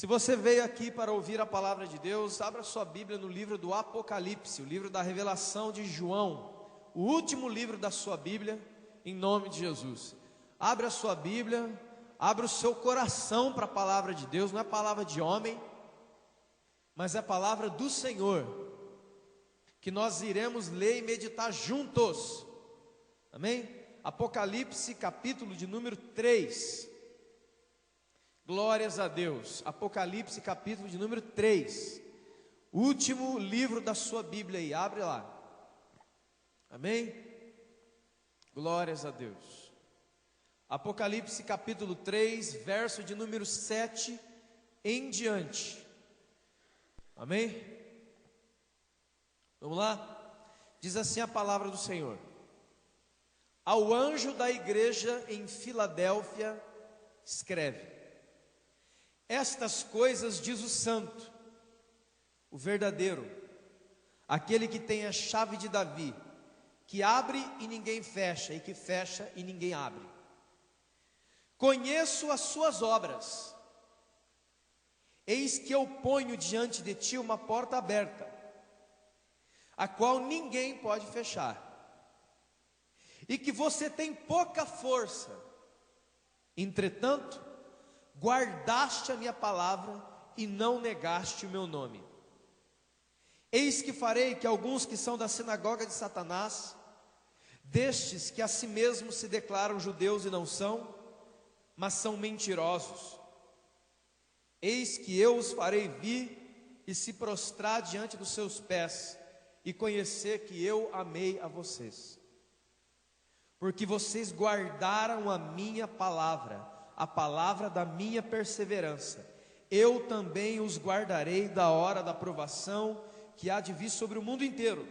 Se você veio aqui para ouvir a palavra de Deus, abra sua Bíblia no livro do Apocalipse, o livro da revelação de João, o último livro da sua Bíblia, em nome de Jesus. Abra a sua Bíblia, abra o seu coração para a palavra de Deus, não é palavra de homem, mas é a palavra do Senhor, que nós iremos ler e meditar juntos, amém? Apocalipse, capítulo de número 3. Glórias a Deus. Apocalipse, capítulo de número 3. Último livro da sua Bíblia aí, abre lá. Amém? Glórias a Deus. Apocalipse, capítulo 3, verso de número 7 em diante. Amém? Vamos lá? Diz assim a palavra do Senhor: ao anjo da igreja em Filadélfia, escreve: estas coisas diz o santo, o verdadeiro, aquele que tem a chave de Davi, que abre e ninguém fecha, e que fecha e ninguém abre. Conheço as suas obras. Eis que eu ponho diante de ti uma porta aberta, a qual ninguém pode fechar, e que você tem pouca força. Entretanto, guardaste a minha palavra e não negaste o meu nome. Eis que farei que alguns que são da sinagoga de Satanás, destes que a si mesmos se declaram judeus e não são, mas são mentirosos, eis que eu os farei vir e se prostrar diante dos seus pés, e conhecer que eu amei a vocês, porque vocês guardaram a minha palavra, a palavra da minha perseverança. Eu também os guardarei da hora da provação que há de vir sobre o mundo inteiro,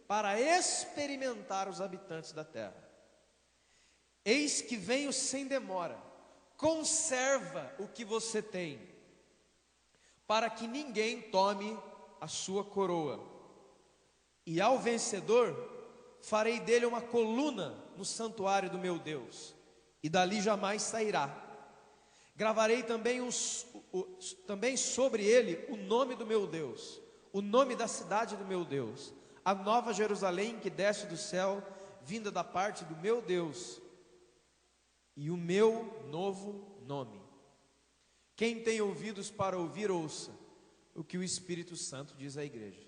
para experimentar os habitantes da terra. Eis que venho sem demora. Conserva o que você tem, para que ninguém tome a sua coroa. E ao vencedor farei dele uma coluna no santuário do meu Deus, e dali jamais sairá. Gravarei também sobre ele o nome do meu Deus, o nome da cidade do meu Deus, a nova Jerusalém que desce do céu, vinda da parte do meu Deus, e o meu novo nome. Quem tem ouvidos para ouvir, ouça o que o Espírito Santo diz à igreja.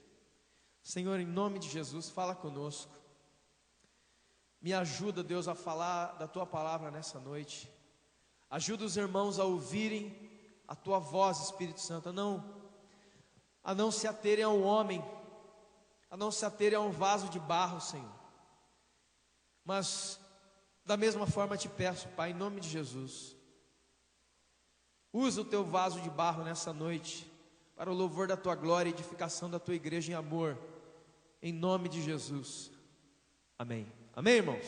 Senhor, em nome de Jesus, fala conosco. Me ajuda, Deus, a falar da Tua palavra nessa noite. Ajuda os irmãos a ouvirem a Tua voz, Espírito Santo, a não se aterem a um homem, a não se aterem a um vaso de barro, Senhor. Mas, da mesma forma te peço, Pai, em nome de Jesus, usa o Teu vaso de barro nessa noite, para o louvor da Tua glória e edificação da Tua igreja em amor, em nome de Jesus, amém. Amém, irmãos?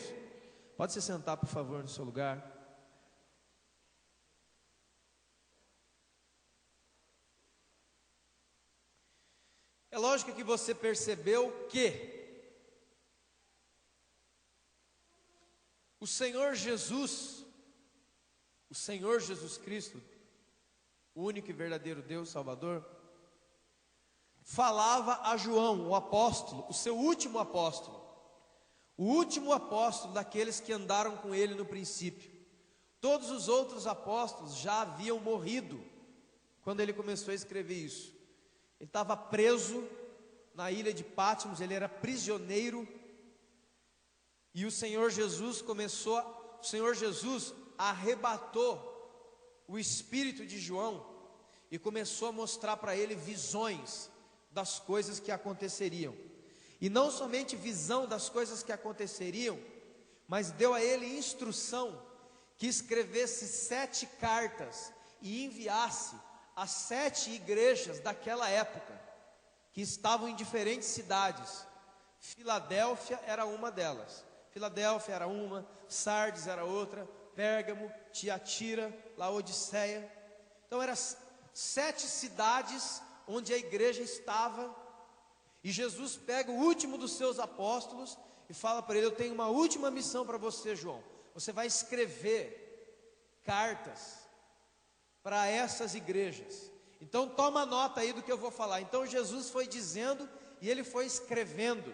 Pode se sentar, por favor, no seu lugar. É lógico que você percebeu que o Senhor Jesus Cristo, o único e verdadeiro Deus Salvador, falava a João, o apóstolo, o seu último apóstolo, o último apóstolo daqueles que andaram com ele no princípio. Todos os outros apóstolos já haviam morrido quando ele começou a escrever isso. Ele estava preso na ilha de Patmos, ele era prisioneiro, e o Senhor Jesus arrebatou o espírito de João e começou a mostrar para ele visões das coisas que aconteceriam. E não somente visão das coisas que aconteceriam, mas deu a ele instrução que escrevesse 7 cartas e enviasse as 7 igrejas daquela época, que estavam em diferentes cidades. Filadélfia era uma delas. Filadélfia era uma, Sardes era outra, Pérgamo, Tiatira, Laodiceia. Então eram 7 cidades onde a igreja estava. E Jesus pega o último dos seus apóstolos e fala para ele: eu tenho uma última missão para você, João. Você vai escrever cartas para essas igrejas. Então toma nota aí do que eu vou falar. Então Jesus foi dizendo e ele foi escrevendo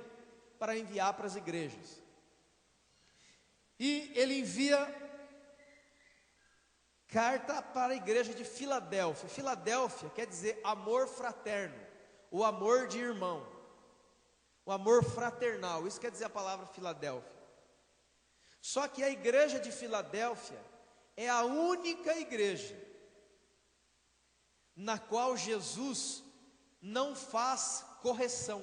para enviar para as igrejas. E ele envia carta para a igreja de Filadélfia. Filadélfia quer dizer amor fraterno, o amor de irmão, o amor fraternal. Isso quer dizer a palavra Filadélfia. Só que a igreja de Filadélfia é a única igreja na qual Jesus não faz correção.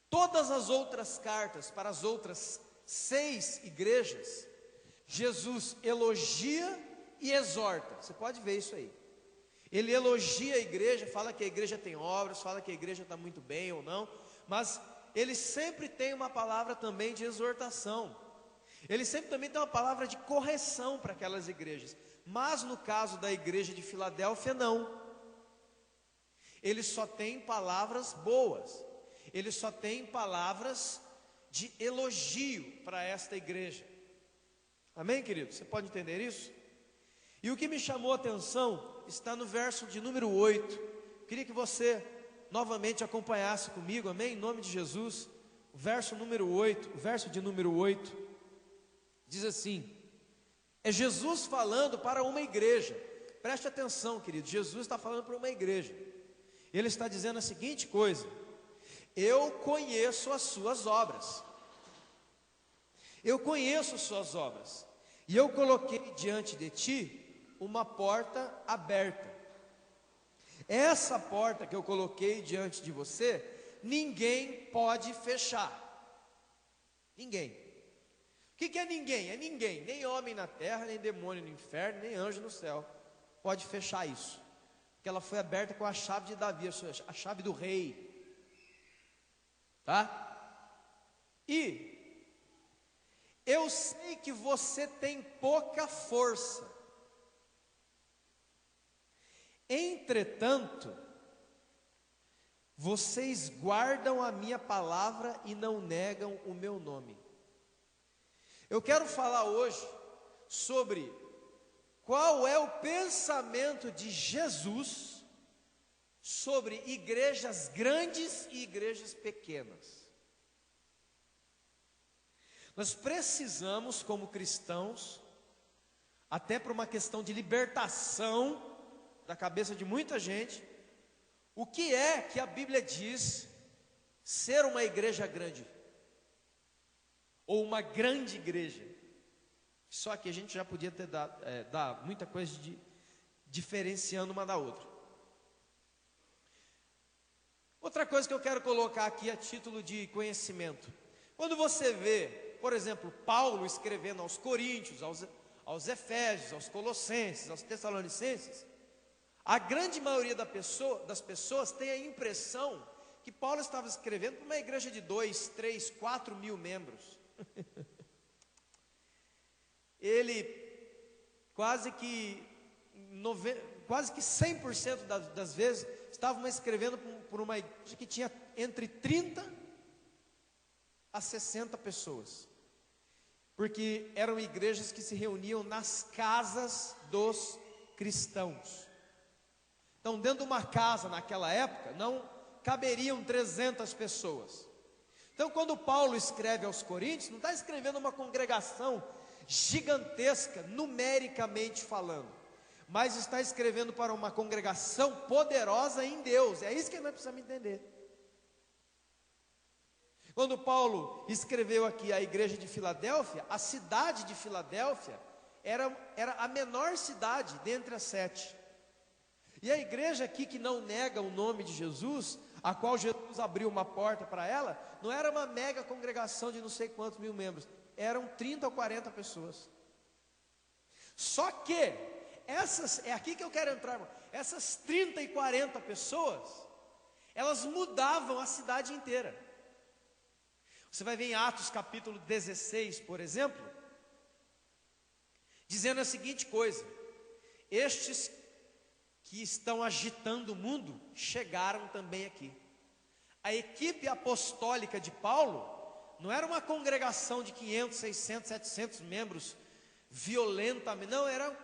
Todas as outras cartas para as outras 6 igrejas, Jesus elogia e exorta. Você pode ver isso aí. Ele elogia a igreja, fala que a igreja tem obras, fala que a igreja está muito bem ou não, mas ele sempre tem uma palavra também de exortação. Ele sempre também tem uma palavra de correção para aquelas igrejas. Mas no caso da igreja de Filadélfia, não. Ele só tem palavras boas. Ele só tem palavras de elogio para esta igreja. Amém, querido? Você pode entender isso? E o que me chamou a atenção está no verso de número 8. Queria que você novamente acompanhasse comigo, amém? Em nome de Jesus. O verso número 8, o verso de número 8 diz assim: é Jesus falando para uma igreja. Preste atenção, querido. Jesus está falando para uma igreja. Ele está dizendo a seguinte coisa: eu conheço as suas obras. Eu conheço as suas obras. E eu coloquei diante de ti uma porta aberta. Essa porta que eu coloquei diante de você, ninguém pode fechar. Ninguém. O que é ninguém? É ninguém. Nem homem na terra, nem demônio no inferno, nem anjo no céu pode fechar isso. Porque ela foi aberta com a chave de Davi, a chave do rei. Tá? E eu sei que você tem pouca força. Entretanto, vocês guardam a minha palavra e não negam o meu nome. Eu quero falar hoje sobre qual é o pensamento de Jesus sobre igrejas grandes e igrejas pequenas. Nós precisamos, como cristãos, até por uma questão de libertação da cabeça de muita gente, o que é que a Bíblia diz ser uma igreja grande? Ou uma grande igreja? Só que a gente já podia ter dado muita coisa diferenciando uma da outra. Outra coisa que eu quero colocar aqui a título de conhecimento. Quando você vê, por exemplo, Paulo escrevendo aos Coríntios, aos Efésios, aos Colossenses, aos Tessalonicenses, a grande maioria das pessoas tem a impressão que Paulo estava escrevendo para uma igreja de 2, 3, 4 mil membros. Ele quase que 100% das vezes estavam escrevendo por uma igreja que tinha entre 30 a 60 pessoas, porque eram igrejas que se reuniam nas casas dos cristãos. Então, dentro de uma casa naquela época, não caberiam 300 pessoas. Então, quando Paulo escreve aos Coríntios, não está escrevendo uma congregação gigantesca, numericamente falando, mas está escrevendo para uma congregação poderosa em Deus. É isso que nós precisamos entender. Quando Paulo escreveu aqui a igreja de Filadélfia, a cidade de Filadélfia era a menor cidade dentre as 7. E a igreja aqui que não nega o nome de Jesus, a qual Jesus abriu uma porta para ela, não era uma mega congregação de não sei quantos mil membros, eram 30 ou 40 pessoas. Só que é aqui que eu quero entrar, irmão. Essas 30 e 40 pessoas, elas mudavam a cidade inteira. Você vai ver em Atos capítulo 16, por exemplo, dizendo a seguinte coisa: estes que estão agitando o mundo chegaram também aqui. A equipe apostólica de Paulo não era uma congregação de 500, 600, 700 membros violentamente, não, eram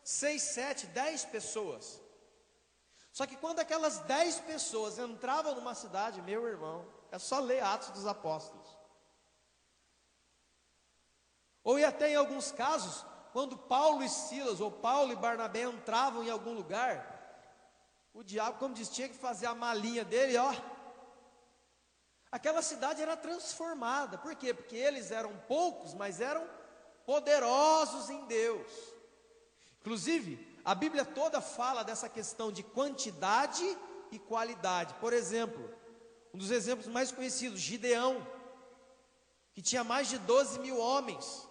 6, 7, 10 pessoas Só que quando aquelas 10 pessoas entravam numa cidade, meu irmão, é só ler Atos dos Apóstolos. Ou e até em alguns casos, quando Paulo e Silas, ou Paulo e Barnabé entravam em algum lugar, o diabo, como diz, tinha que fazer a malinha dele, ó. Aquela cidade era transformada. Por quê? Porque eles eram poucos, mas eram poderosos em Deus. Inclusive, a Bíblia toda fala dessa questão de quantidade e qualidade. Por exemplo, um dos exemplos mais conhecidos, Gideão, que tinha mais de 12 mil homens.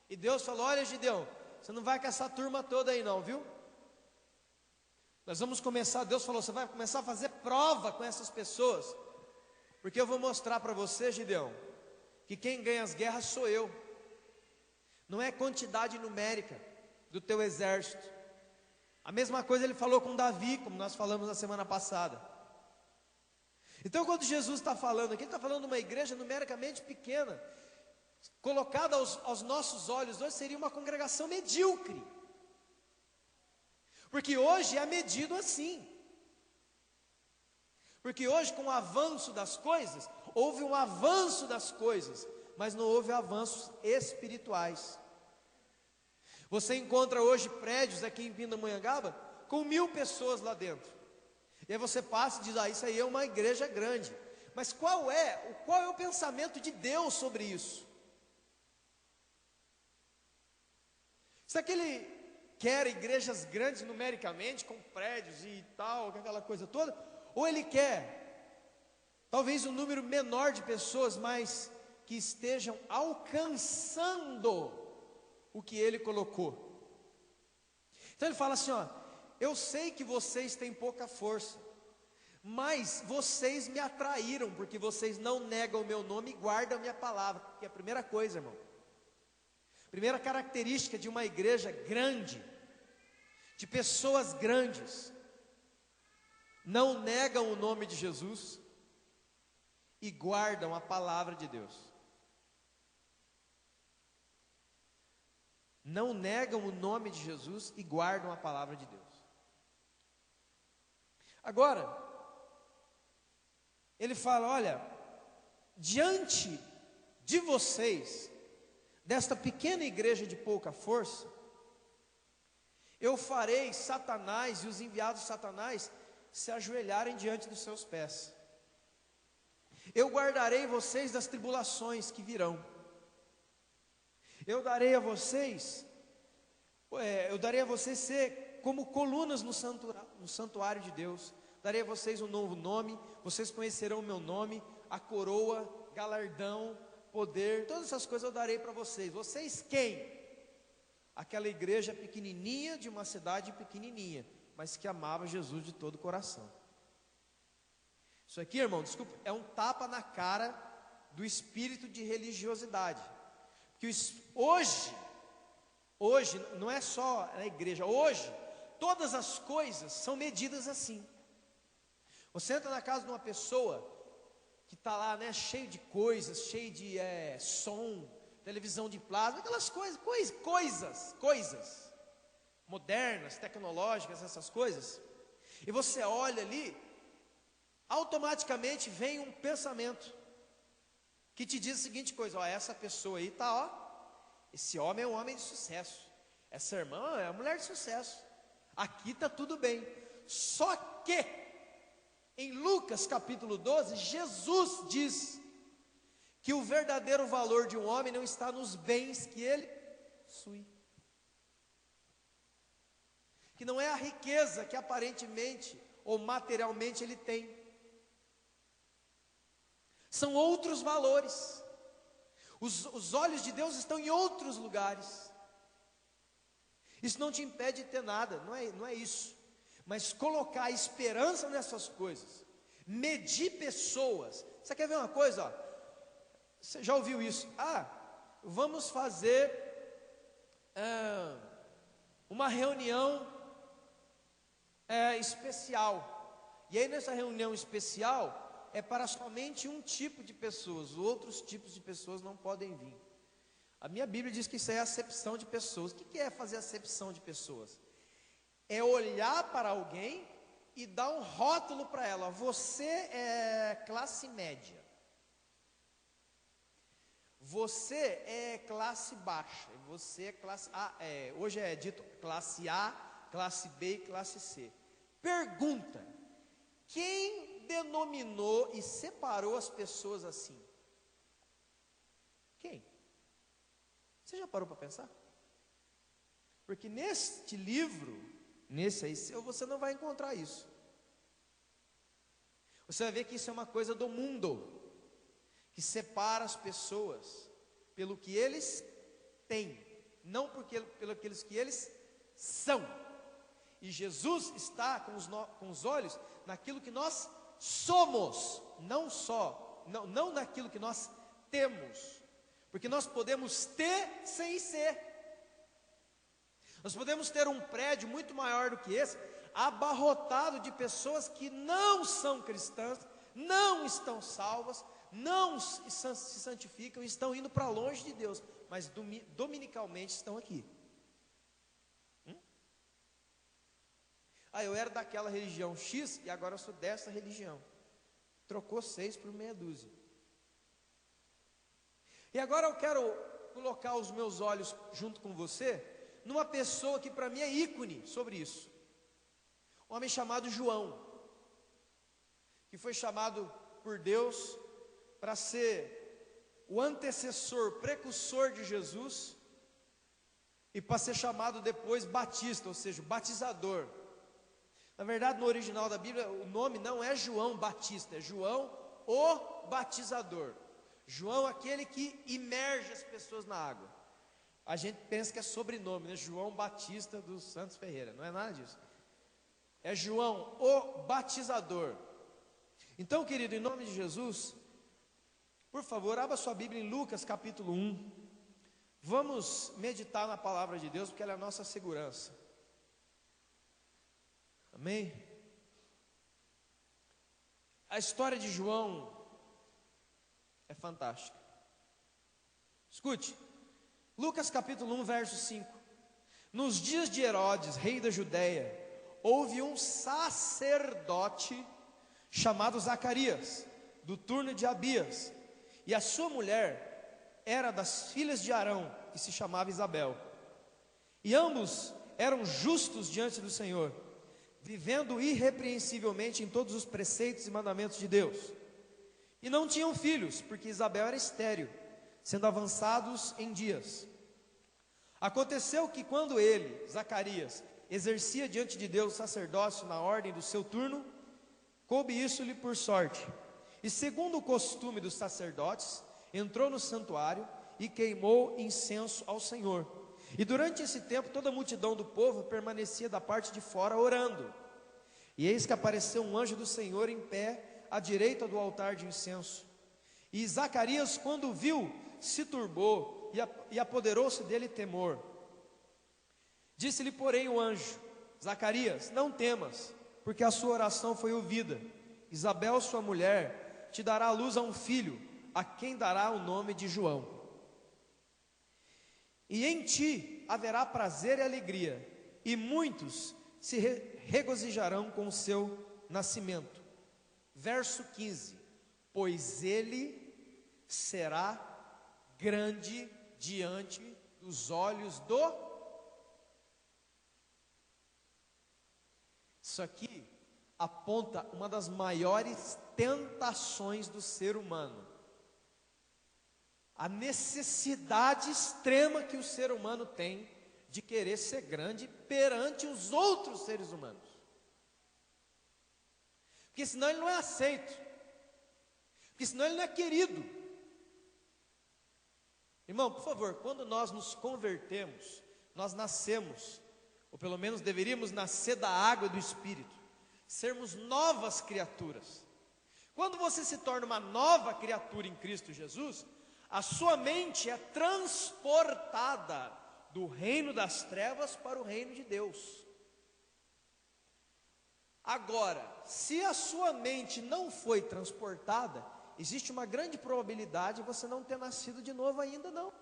E Deus falou: olha, Gideão, você não vai com essa turma toda aí não, viu? Nós vamos começar, Deus falou, você vai começar a fazer prova com essas pessoas, porque eu vou mostrar para você, Gideão, que quem ganha as guerras sou eu. Não é quantidade numérica do teu exército. A mesma coisa ele falou com Davi, como nós falamos na semana passada. Então quando Jesus está falando aqui, ele está falando de uma igreja numericamente pequena, colocada aos nossos olhos hoje, seria uma congregação medíocre. Porque hoje é medido assim. Porque hoje, com o avanço das coisas, houve um avanço das coisas, mas não houve avanços espirituais. Você encontra hoje prédios aqui em Pindamonhangaba com 1000 pessoas lá dentro. E aí você passa e diz: ah, isso aí é uma igreja grande. Mas qual é o pensamento de Deus sobre isso? Será que Ele quer igrejas grandes numericamente, com prédios e tal, aquela coisa toda? Ou Ele quer talvez um número menor de pessoas, mas que estejam alcançando o que Ele colocou? Então Ele fala assim, ó: eu sei que vocês têm pouca força, mas vocês me atraíram, porque vocês não negam o meu nome e guardam a minha palavra. Que é a primeira coisa, irmão. Primeira característica de uma igreja grande, de pessoas grandes: não negam o nome de Jesus e guardam a palavra de Deus. Não negam o nome de Jesus e guardam a palavra de Deus. Agora, ele fala: olha, diante de vocês, desta pequena igreja de pouca força, eu farei Satanás e os enviados de Satanás se ajoelharem diante dos seus pés. Eu guardarei vocês das tribulações que virão. Eu darei a vocês ser como colunas no santuário de Deus. Darei a vocês um novo nome, vocês conhecerão o meu nome, a coroa, galardão, poder, todas essas coisas eu darei para vocês. Vocês quem? Aquela igreja pequenininha, de uma cidade pequenininha, mas que amava Jesus de todo o coração. Isso aqui, irmão, desculpa, é um tapa na cara do espírito de religiosidade. Porque hoje, não é só na igreja, hoje, todas as coisas são medidas assim. Você entra na casa de uma pessoa que está lá, né, cheio de coisas, cheio de som, televisão de plasma, aquelas coisas modernas, tecnológicas, essas coisas, e você olha ali, automaticamente vem um pensamento que te diz a seguinte coisa: ó, essa pessoa aí está, ó, esse homem é um homem de sucesso, essa irmã é uma mulher de sucesso, aqui está tudo bem. Só que em Lucas capítulo 12, Jesus diz que o verdadeiro valor de um homem não está nos bens que ele possui, que não é a riqueza que aparentemente ou materialmente ele tem, são outros valores. Os olhos de Deus estão em outros lugares. Isso não te impede de ter nada, não é isso, mas colocar a esperança nessas coisas, medir pessoas. Você quer ver uma coisa? Ó, você já ouviu isso? Vamos fazer uma reunião especial, e aí nessa reunião especial é para somente um tipo de pessoas, os outros tipos de pessoas não podem vir. A minha Bíblia diz que isso é acepção de pessoas. O que é fazer acepção de pessoas? É olhar para alguém e dá um rótulo para ela: você é classe média, você é classe baixa, você é classe A, hoje é dito classe A, classe B e classe C. Pergunta: quem denominou e separou as pessoas assim? Quem? Você já parou para pensar? Porque neste livro, nesse aí seu, você não vai encontrar isso. Você vai ver que isso é uma coisa do mundo, que separa as pessoas pelo que eles têm, não pelo aqueles que eles são. E Jesus está com os olhos naquilo que nós somos, não naquilo que nós temos, porque nós podemos ter sem ser. Nós podemos ter um prédio muito maior do que esse, abarrotado de pessoas que não são cristãs, não estão salvas, não se santificam, estão indo para longe de Deus, mas dominicalmente estão aqui. Eu era daquela religião X e agora eu sou dessa religião. Trocou 6 por meia dúzia. E agora eu quero colocar os meus olhos junto com você numa pessoa que para mim é ícone sobre isso. Um homem chamado João, que foi chamado por Deus para ser o antecessor, precursor de Jesus, e para ser chamado depois Batista, ou seja, batizador. Na verdade, no original da Bíblia, o nome não é João Batista, é João o Batizador. João, aquele que imerge as pessoas na água. A gente pensa que é sobrenome, né? João Batista dos Santos Ferreira, não é nada disso. É João o Batizador. Então, querido, em nome de Jesus, por favor, abra sua Bíblia em Lucas capítulo 1. Vamos meditar na palavra de Deus, porque ela é a nossa segurança. Amém? A história de João é fantástica. Escute, Lucas capítulo 1, verso 5. Nos dias de Herodes, rei da Judéia, houve um sacerdote chamado Zacarias, do turno de Abias, e a sua mulher era das filhas de Arão, que se chamava Isabel. E ambos eram justos diante do Senhor, vivendo irrepreensivelmente em todos os preceitos e mandamentos de Deus. E não tinham filhos, porque Isabel era estéril, sendo avançados em dias. Aconteceu que quando ele, Zacarias, exercia diante de Deus o sacerdócio na ordem do seu turno, coube isso-lhe por sorte. E segundo o costume dos sacerdotes, entrou no santuário e queimou incenso ao Senhor. E durante esse tempo toda a multidão do povo permanecia da parte de fora orando. E eis que apareceu um anjo do Senhor em pé à direita do altar de incenso. E Zacarias, quando viu, se turbou e apoderou-se dele temor. Disse-lhe, porém, o anjo: Zacarias, não temas, porque a sua oração foi ouvida. Isabel, sua mulher, te dará à luz a um filho, a quem dará o nome de João. E em ti haverá prazer e alegria, e muitos se regozijarão com o seu nascimento. Verso 15: pois ele será grande diante dos olhos do... Isso aqui aponta uma das maiores tentações do ser humano. A necessidade extrema que o ser humano tem de querer ser grande perante os outros seres humanos. Porque senão ele não é aceito. Porque senão ele não é querido. Irmão, por favor, quando nós nos convertemos, nós nascemos, ou pelo menos deveríamos nascer da água e do Espírito, sermos novas criaturas. Quando você se torna uma nova criatura em Cristo Jesus, a sua mente é transportada do reino das trevas para o reino de Deus. Agora, se a sua mente não foi transportada, existe uma grande probabilidade de você não ter nascido de novo ainda não.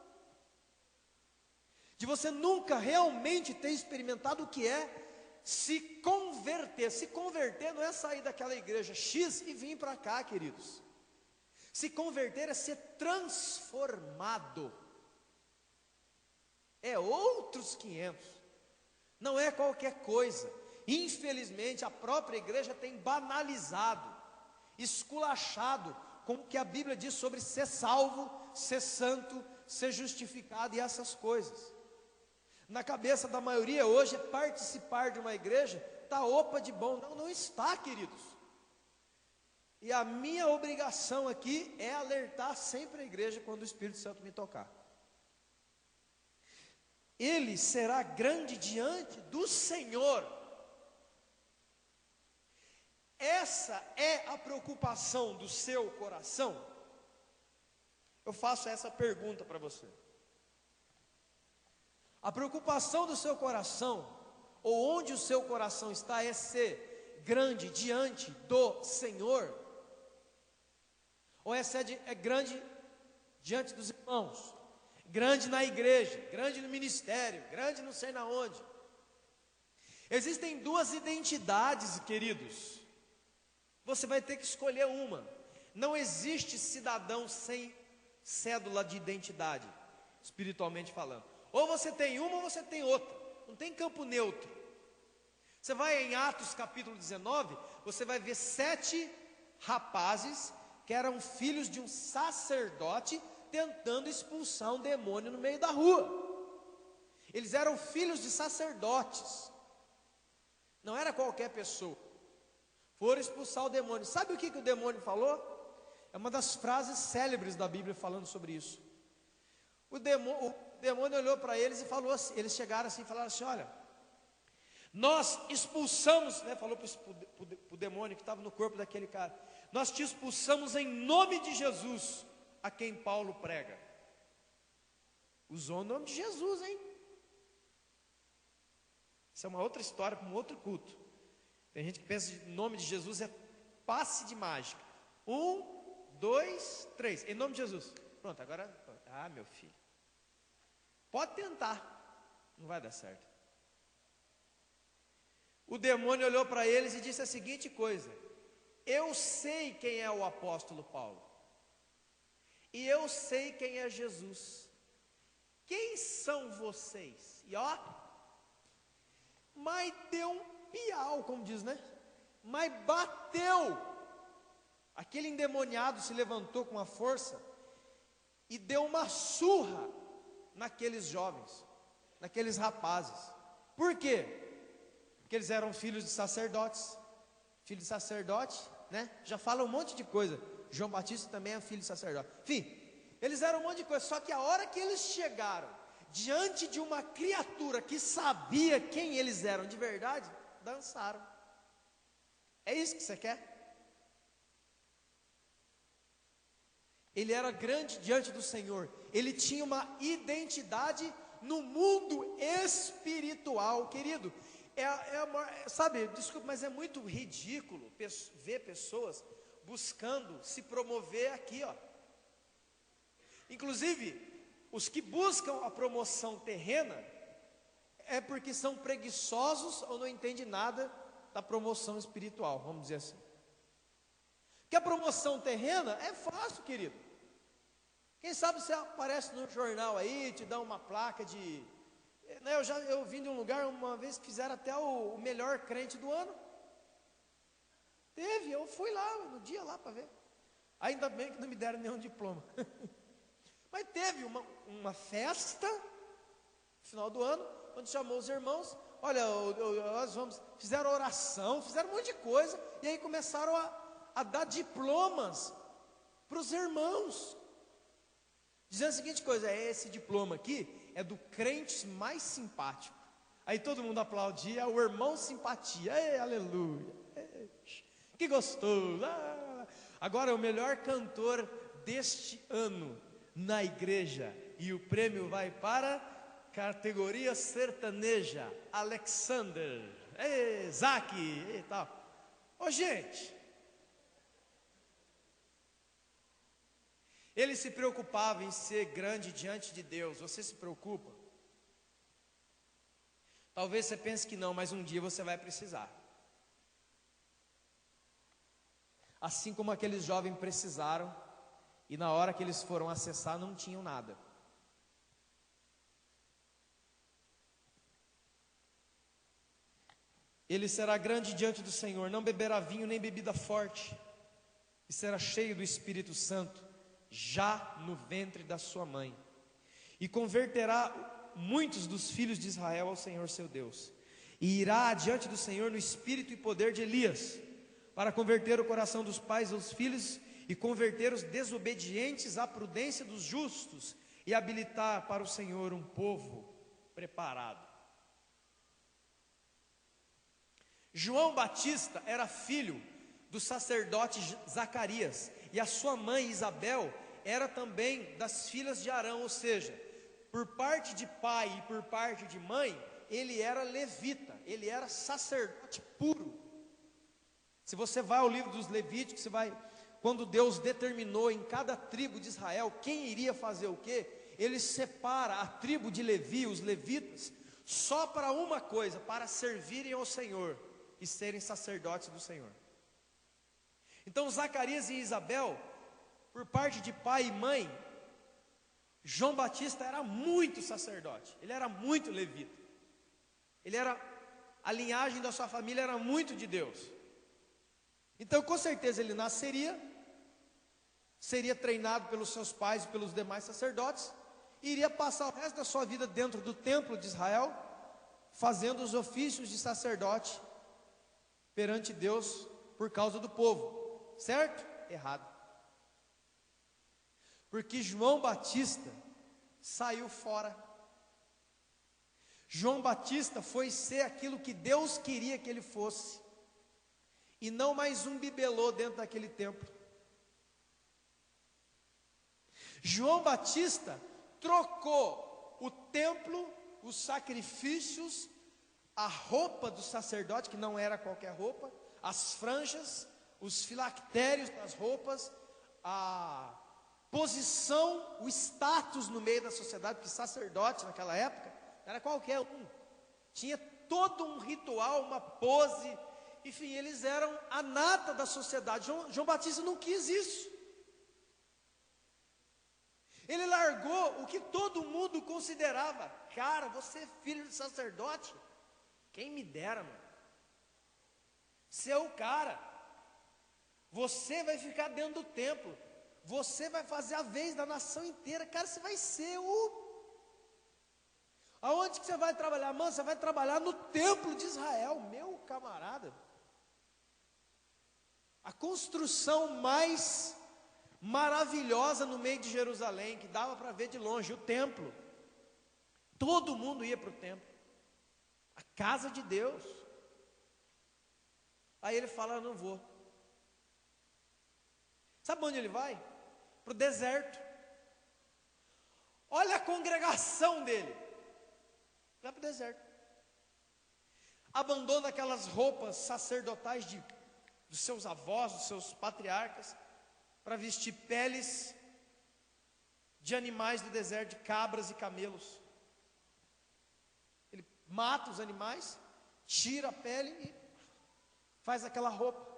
De você nunca realmente ter experimentado o que é se converter. Se converter não é sair daquela igreja X e vir para cá, queridos. Se converter é ser transformado. É outros 500. Não é qualquer coisa. Infelizmente, a própria igreja tem banalizado, esculachado com o que a Bíblia diz sobre ser salvo, ser santo, ser justificado e essas coisas. Na cabeça da maioria hoje, participar de uma igreja está opa de bom. Não, não está, queridos. E a minha obrigação aqui é alertar sempre a igreja quando o Espírito Santo me tocar. Ele será grande diante do Senhor. Essa é a preocupação do seu coração? Eu faço essa pergunta para você. A preocupação do seu coração, ou onde o seu coração está, é ser grande diante do Senhor? Ou é grande diante dos irmãos? Grande na igreja, grande no ministério, grande não sei na onde? Existem duas identidades, queridos. Você vai ter que escolher uma. Não existe cidadão sem cédula de identidade, espiritualmente falando. Ou você tem uma ou você tem outra. Não tem campo neutro. Você vai em Atos capítulo 19, você vai ver 7 rapazes que eram filhos de um sacerdote tentando expulsar um demônio no meio da rua. Eles eram filhos de sacerdotes. Não era qualquer pessoa. Foram expulsar o demônio. Sabe o que o demônio falou? É uma das frases célebres da Bíblia falando sobre isso. O demônio olhou para eles e falou assim, eles chegaram assim e falaram assim: olha, nós expulsamos, né, falou para o demônio que estava no corpo daquele cara, nós te expulsamos em nome de Jesus, a quem Paulo prega. Usou o nome de Jesus, hein? Isso é uma outra história, para um outro culto. Tem gente que pensa que o nome de Jesus é passe de mágica. 1, 2, 3, em nome de Jesus. Pronto, agora, meu filho, pode tentar, não vai dar certo. O demônio olhou para eles e disse a seguinte coisa: eu sei quem é o apóstolo Paulo, e eu sei quem é Jesus. Quem são vocês? E ó, mas deu um piau, como diz, né? Mas bateu. Aquele endemoniado se levantou com a força e deu uma surra naqueles jovens, naqueles rapazes. Por quê? Porque eles eram filhos de sacerdotes. Filho de sacerdote, né? Já fala um monte de coisa. João Batista também é filho de sacerdote. Enfim, eles eram um monte de coisa. Só que a hora que eles chegaram diante de uma criatura que sabia quem eles eram de verdade, dançaram. É isso que você quer? Ele era grande diante do Senhor. Ele tinha uma identidade no mundo espiritual, querido. Sabe, desculpa, mas é muito ridículo ver pessoas buscando se promover aqui, ó. Inclusive, os que buscam a promoção terrena é porque são preguiçosos ou não entendem nada da promoção espiritual, vamos dizer assim. Porque a promoção terrena é fácil, querido. Quem sabe você aparece no jornal aí, te dá uma placa de... Eu vim de um lugar uma vez que fizeram até o melhor crente do ano. Teve, eu fui lá no dia lá para ver. Ainda bem que não me deram nenhum diploma. Mas teve uma festa no final do ano, onde chamou os irmãos. Olha, nós fizeram oração, fizeram um monte de coisa, e aí começaram a dar diplomas para os irmãos, dizendo a seguinte coisa: esse diploma aqui é do crente mais simpático. Aí todo mundo aplaudia, o irmão simpatia. Ei, aleluia, que gostoso. Agora o melhor cantor deste ano na igreja, e o prêmio vai para categoria sertaneja, Alexander, Zac e tal. Ô gente, ele se preocupava em ser grande diante de Deus. Você se preocupa? Talvez você pense que não, mas um dia você vai precisar. Assim como aqueles jovens precisaram, e na hora que eles foram acessar não tinham nada. Ele será grande diante do Senhor, não beberá vinho nem bebida forte, e será cheio do Espírito Santo, já no ventre da sua mãe, e converterá muitos dos filhos de Israel ao Senhor seu Deus, e irá adiante do Senhor no espírito e poder de Elias, para converter o coração dos pais aos filhos, e converter os desobedientes à prudência dos justos, e habilitar para o Senhor um povo preparado. João Batista era filho do sacerdote Zacarias, e a sua mãe Isabel era também das filhas de Arão, ou seja, por parte de pai e por parte de mãe, ele era levita, ele era sacerdote puro. Se você vai ao livro dos Levíticos, você vai, quando Deus determinou em cada tribo de Israel quem iria fazer o quê, ele separa a tribo de Levi, os levitas, só para uma coisa, para servirem ao Senhor e serem sacerdotes do Senhor. Então Zacarias e Isabel, por parte de pai e mãe, João Batista era muito sacerdote, ele era muito levita, a linhagem da sua família era muito de Deus. Então com certeza ele seria treinado pelos seus pais e pelos demais sacerdotes, e iria passar o resto da sua vida dentro do templo de Israel, fazendo os ofícios de sacerdote perante Deus por causa do povo. Certo? Errado. Porque João Batista saiu fora. João Batista foi ser aquilo que Deus queria que ele fosse, e não mais um bibelô dentro daquele templo. João Batista trocou o templo, os sacrifícios, a roupa do sacerdote, que não era qualquer roupa, as franjas, os filactérios das roupas, a posição, o status no meio da sociedade, porque sacerdote naquela época não era qualquer um, tinha todo um ritual, uma pose, enfim, eles eram a nata da sociedade. João Batista não quis isso. Ele largou o que todo mundo considerava. Cara, você é filho de sacerdote? Quem me dera, mano. Você é o cara. Você vai ficar dentro do templo. Você vai fazer a vez da nação inteira. Cara, você vai ser o... Aonde que você vai trabalhar? Mano, você vai trabalhar no templo de Israel, meu camarada. A construção mais maravilhosa no meio de Jerusalém, que dava para ver de longe, o templo. Todo mundo ia para o templo, a casa de Deus. Aí ele fala: eu não vou. Sabe onde ele vai? Para o deserto. Olha a congregação dele. Vai para o deserto. Abandona aquelas roupas sacerdotais dos seus avós, dos seus patriarcas, para vestir peles de animais do deserto, de cabras e camelos. Ele mata os animais, tira a pele e faz aquela roupa.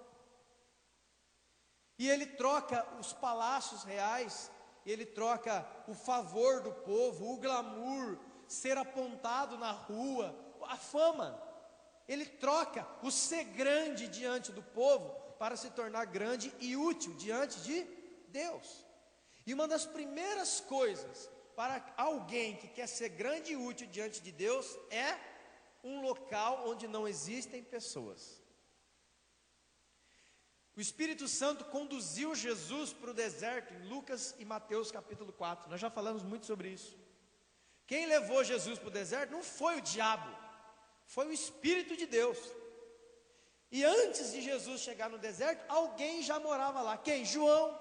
E ele troca os palácios reais, ele troca o favor do povo, o glamour, ser apontado na rua, a fama. Ele troca o ser grande diante do povo para se tornar grande e útil diante de Deus. E uma das primeiras coisas para alguém que quer ser grande e útil diante de Deus é um local onde não existem pessoas. O Espírito Santo conduziu Jesus para o deserto em Lucas e Mateus capítulo 4. Nós já falamos muito sobre isso. Quem levou Jesus para o deserto não foi o diabo, foi o Espírito de Deus. E antes de Jesus chegar no deserto, alguém já morava lá. Quem? João.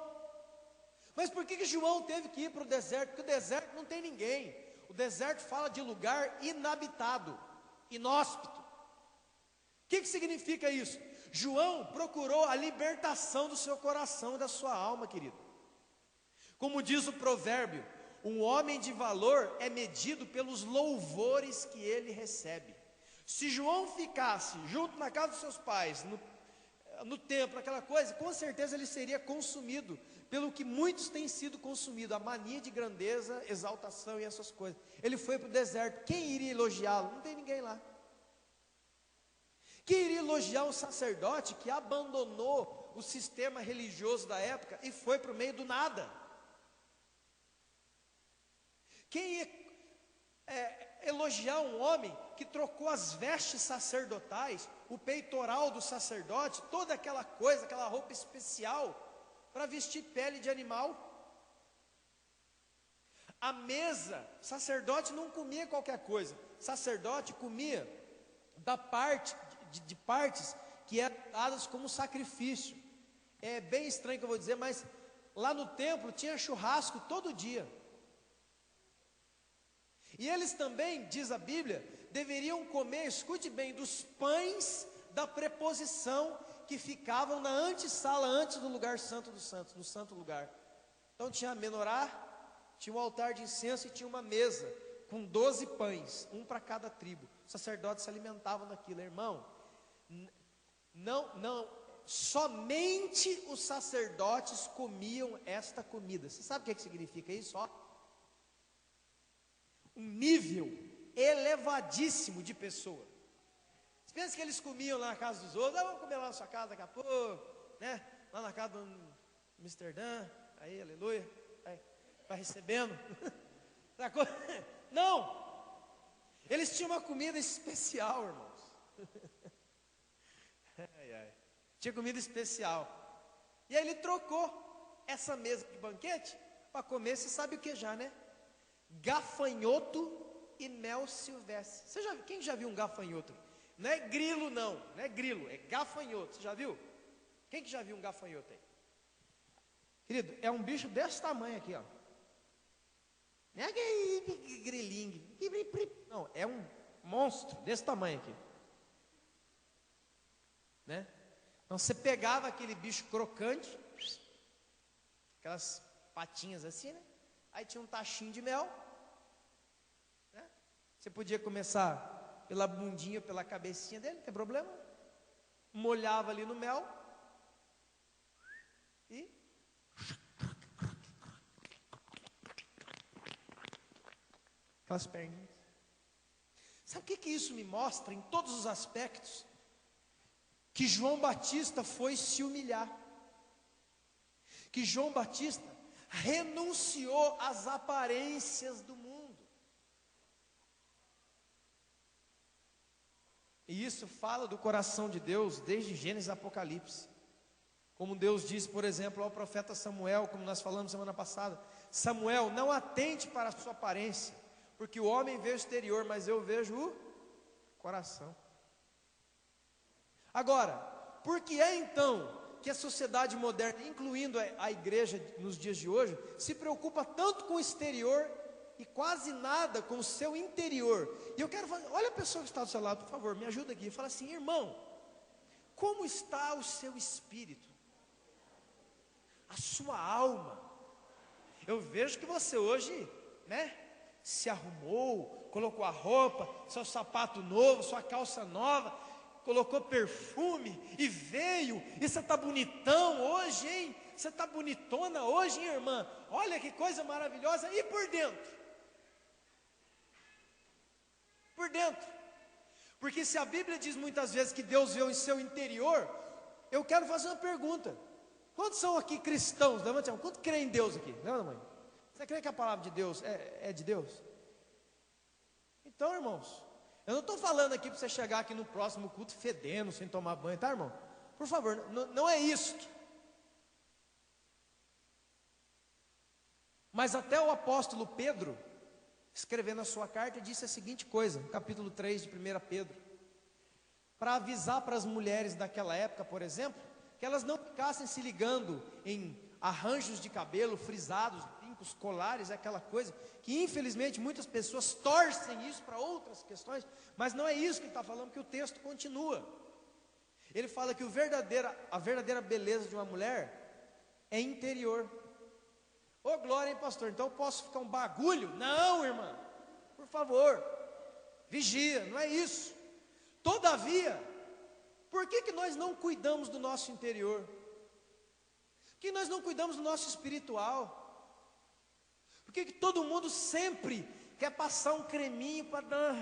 Mas por que João teve que ir para o deserto? Porque o deserto não tem ninguém. O deserto fala de lugar inabitado, inóspito. O que significa isso? João procurou a libertação do seu coração e da sua alma, querido. Como diz o provérbio, um homem de valor é medido pelos louvores que ele recebe. Se João ficasse junto na casa dos seus pais, no templo, aquela coisa, com certeza ele seria consumido pelo que muitos têm sido consumidos, a mania de grandeza, exaltação e essas coisas. Ele foi para o deserto, quem iria elogiá-lo? Não tem ninguém lá. Quem iria elogiar um sacerdote que abandonou o sistema religioso da época e foi para o meio do nada? Quem ia elogiar um homem que trocou as vestes sacerdotais, o peitoral do sacerdote, toda aquela coisa, aquela roupa especial, para vestir pele de animal? A mesa, sacerdote não comia qualquer coisa, sacerdote comia da parte, de partes que eram dadas como sacrifício. É bem estranho que eu vou dizer, mas lá no templo tinha churrasco todo dia. E eles também, diz a Bíblia, deveriam comer, escute bem, dos pães da preposição que ficavam na antessala, antes do lugar santo dos santos, no santo lugar. Então tinha a menorá, tinha um altar de incenso e tinha uma mesa com 12 pães, um para cada tribo. Os sacerdotes se alimentavam daquilo, irmão. Somente os sacerdotes comiam esta comida. Você sabe o que significa isso? Um nível elevadíssimo de pessoa. Você pensa que eles comiam lá na casa dos outros? Vamos comer lá na sua casa daqui a pouco, né? Lá na casa do Amsterdã, aí, aleluia, vai recebendo. Não! Eles tinham uma comida especial, irmãos. Tinha comida especial. E aí ele trocou essa mesa de banquete para comer, você sabe o que já, né? Gafanhoto e mel silvestre. Quem já viu um gafanhoto? Não é grilo não é grilo, é gafanhoto. Você já viu? Quem que já viu um gafanhoto aí? Querido, é um bicho desse tamanho aqui, ó. Não é aquele grilinho. Não, é um monstro desse tamanho aqui. Né? Então você pegava aquele bicho crocante, aquelas patinhas assim, né? Aí tinha um tachinho de mel, né? Você podia começar pela bundinha, pela cabecinha dele, não tem problema. Molhava ali no mel e aquelas perninhas. Sabe o que isso me mostra em todos os aspectos? Que João Batista foi se humilhar, que João Batista renunciou às aparências do mundo. E isso fala do coração de Deus desde Gênesis e Apocalipse. Como Deus disse, por exemplo, ao profeta Samuel, como nós falamos semana passada: Samuel, não atente para a sua aparência, porque o homem vê o exterior, mas eu vejo o coração. Agora, por que é então que a sociedade moderna, incluindo a igreja nos dias de hoje, se preocupa tanto com o exterior e quase nada com o seu interior? E eu quero fazer, olha a pessoa que está do seu lado, por favor, me ajuda aqui, fala assim: irmão, como está o seu espírito? A sua alma? Eu vejo que você hoje, né, se arrumou, colocou a roupa, seu sapato novo, sua calça nova, colocou perfume e veio, e você está bonitão hoje, hein? Você está bonitona hoje, hein, irmã? Olha que coisa maravilhosa. E por dentro? Por dentro. Porque se a Bíblia diz muitas vezes que Deus vê o seu interior, eu quero fazer uma pergunta: quantos são aqui cristãos? Levante a mão. Quantos creem em Deus aqui? Levanta a mão. Você crê que a palavra de Deus é de Deus? Então, irmãos, eu não estou falando aqui para você chegar aqui no próximo culto fedendo, sem tomar banho, tá, irmão? Por favor, não é isso. Mas até o apóstolo Pedro, escrevendo a sua carta, disse a seguinte coisa, no capítulo 3 de 1 Pedro, para avisar para as mulheres daquela época, por exemplo, que elas não ficassem se ligando em arranjos de cabelo, frisados, brincos, colares, aquela coisa, que infelizmente muitas pessoas torcem isso para outras questões, mas não é isso que ele está falando, que o texto continua. Ele fala que a verdadeira beleza de uma mulher é interior. Ô glória, hein, pastor, então eu posso ficar um bagulho? Não, irmã, por favor, vigia, não é isso. Todavia, por que nós não cuidamos do nosso interior? Por que nós não cuidamos do nosso espiritual? Por que todo mundo sempre quer passar um creminho para dar,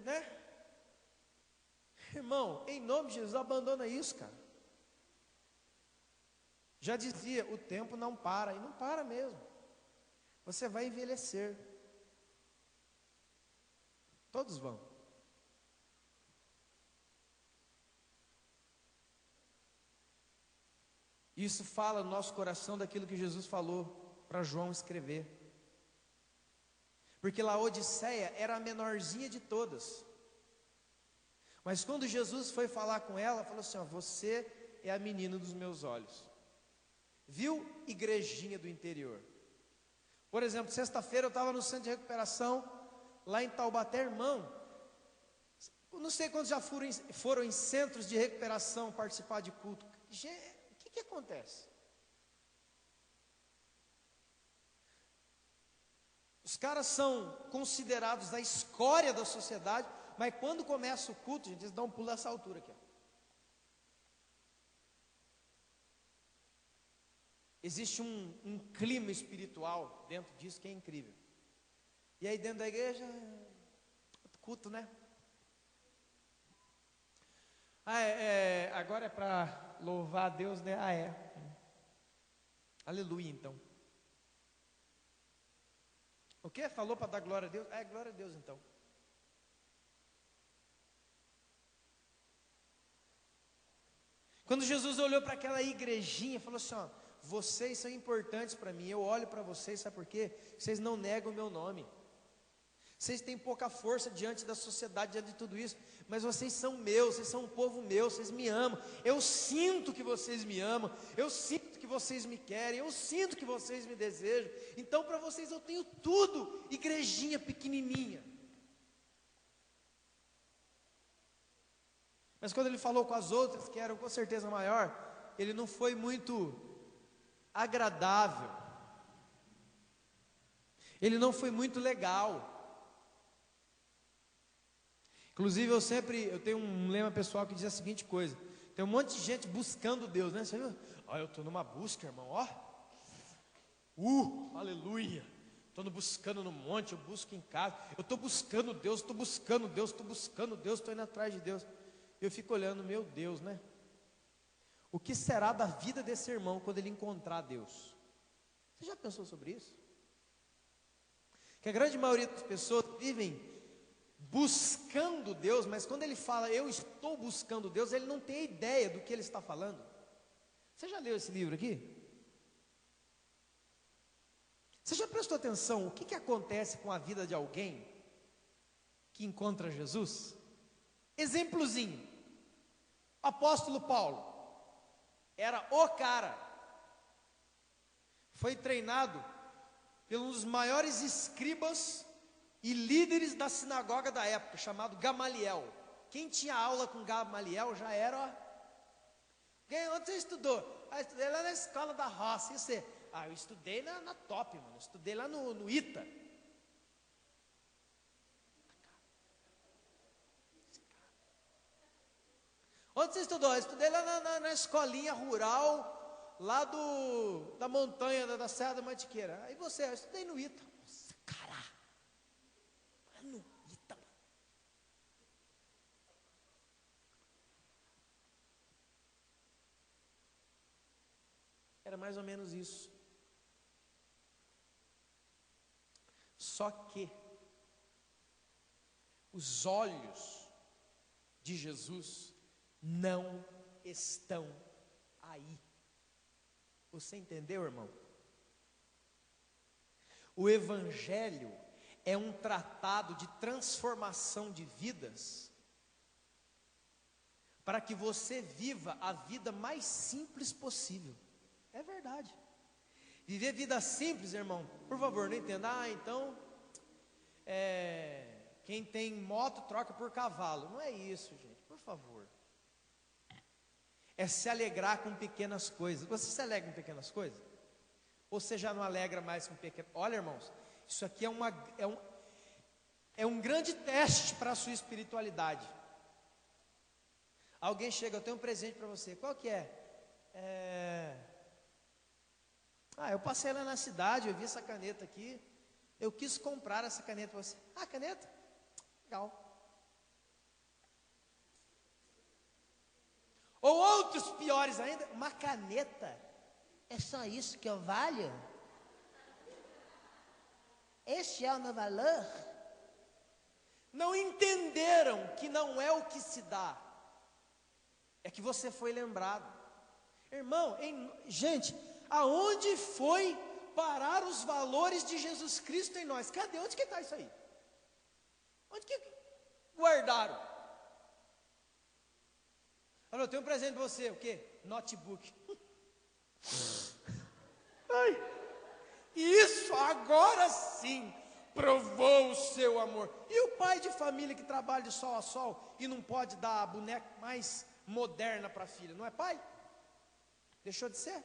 né? Irmão, em nome de Jesus, abandona isso, cara. Já dizia, o tempo não para, e não para mesmo. Você vai envelhecer. Todos vão. Isso fala no nosso coração daquilo que Jesus falou para João escrever. Porque Laodiceia era a menorzinha de todas. Mas quando Jesus foi falar com ela, falou assim: ó, você é a menina dos meus olhos. Viu, igrejinha do interior? Por exemplo, sexta-feira eu estava no centro de recuperação, lá em Taubaté, irmão. Não sei quantos já foram em centros de recuperação participar de culto. O que acontece? Os caras são considerados a escória da sociedade, mas quando começa o culto, gente, eles dão um pulo dessa altura aqui, ó. Existe um clima espiritual dentro disso que é incrível. E aí dentro da igreja, culto, né? Agora é para louvar a Deus, né? Aleluia, então. O que? Falou para dar glória a Deus? Glória a Deus, então. Quando Jesus olhou para aquela igrejinha, falou assim: ó, vocês são importantes para mim, eu olho para vocês, sabe por quê? Vocês não negam o meu nome. Vocês têm pouca força diante da sociedade, diante de tudo isso, mas vocês são meus, vocês são um povo meu, vocês me amam. Eu sinto que vocês me amam, eu sinto que vocês me querem, eu sinto que vocês me desejam. Então para vocês eu tenho tudo, igrejinha pequenininha. Mas quando ele falou com as outras, que eram com certeza maior, ele não foi muito agradável, ele não foi muito legal. Inclusive eu tenho um lema pessoal que diz a seguinte coisa: tem um monte de gente buscando Deus, né? Você viu? Eu estou numa busca, irmão, aleluia. Estou buscando no monte, eu busco em casa, eu estou buscando Deus, estou buscando Deus, estou buscando Deus, estou indo atrás de Deus. Eu fico olhando, meu Deus, né? O que será da vida desse irmão quando ele encontrar Deus? Você já pensou sobre isso? Que a grande maioria das pessoas vivem buscando Deus, mas quando ele fala eu estou buscando Deus, ele não tem ideia do que ele está falando. Você já leu esse livro aqui? Você já prestou atenção o que acontece com a vida de alguém que encontra Jesus? Exemplozinho. Apóstolo Paulo era o cara, foi treinado pelos maiores escribas e líderes da sinagoga da época, chamado Gamaliel. Quem tinha aula com Gamaliel já era, onde você estudou? Eu estudei lá na escola da roça. E você? Eu estudei na top, mano. Eu estudei lá no ITA. Onde você estudou? Eu estudei lá na escolinha rural, lá da montanha, da Serra da Mantiqueira. Aí você? Eu estudei no ITA. Nossa, caralho. No ITA, mano. Era mais ou menos isso. Só que os olhos de Jesus não estão aí. Você entendeu, irmão? O Evangelho é um tratado de transformação de vidas, para que você viva a vida mais simples possível. É verdade. Viver vida simples, irmão, por favor, não entenda, então, quem tem moto troca por cavalo. Não é isso, gente, por favor. É se alegrar com pequenas coisas. Você se alegra com pequenas coisas? Ou você já não alegra mais com pequenas? Olha, irmãos, isso aqui É um grande teste para a sua espiritualidade. Alguém chega, eu tenho um presente para você. Qual que é? Eu passei lá na cidade, eu vi essa caneta aqui. Eu quis comprar essa caneta para você. Ah, caneta? Legal. Ou outros piores ainda, uma caneta. É só isso que eu valho? Este é o meu valor? Não entenderam que não é o que se dá, é que você foi lembrado. Irmão, gente, aonde foi parar os valores de Jesus Cristo em nós? Cadê? Onde que está isso aí? Onde que guardaram? Falou, eu tenho um presente para você, o quê? Notebook. Ai, isso agora sim provou o seu amor. E o pai de família que trabalha de sol a sol e não pode dar a boneca mais moderna para a filha, não é pai? Deixou de ser?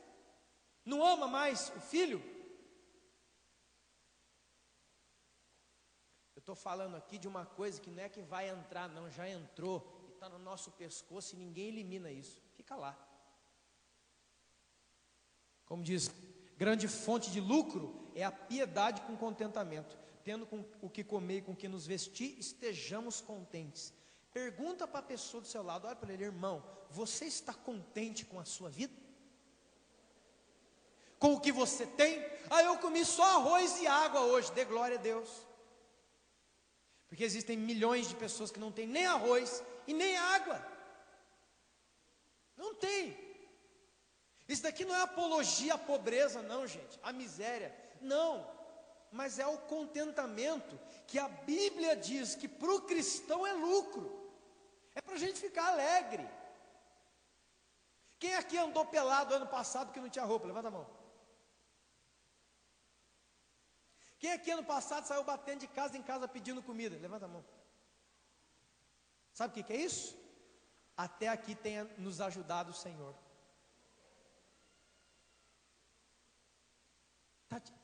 Não ama mais o filho? Eu estou falando aqui de uma coisa que não é que vai entrar, não, já entrou e está no nosso pescoço e ninguém elimina isso. Fica lá. Como diz, grande fonte de lucro é a piedade com contentamento. Tendo com o que comer e com o que nos vestir, estejamos contentes. Pergunta para a pessoa do seu lado, olha para ele, irmão, você está contente com a sua vida? Com o que você tem? Eu comi só arroz e água hoje, dê glória a Deus. Porque existem milhões de pessoas que não têm nem arroz e nem água. Não tem. Isso daqui não é apologia à pobreza, não, gente, à miséria, não. Mas é o contentamento que a Bíblia diz que para o cristão é lucro, é para a gente ficar alegre. Quem aqui andou pelado ano passado que não tinha roupa? Levanta a mão. Quem aqui ano passado saiu batendo de casa em casa pedindo comida? Levanta a mão. Sabe o que é isso? Até aqui tenha nos ajudado o Senhor.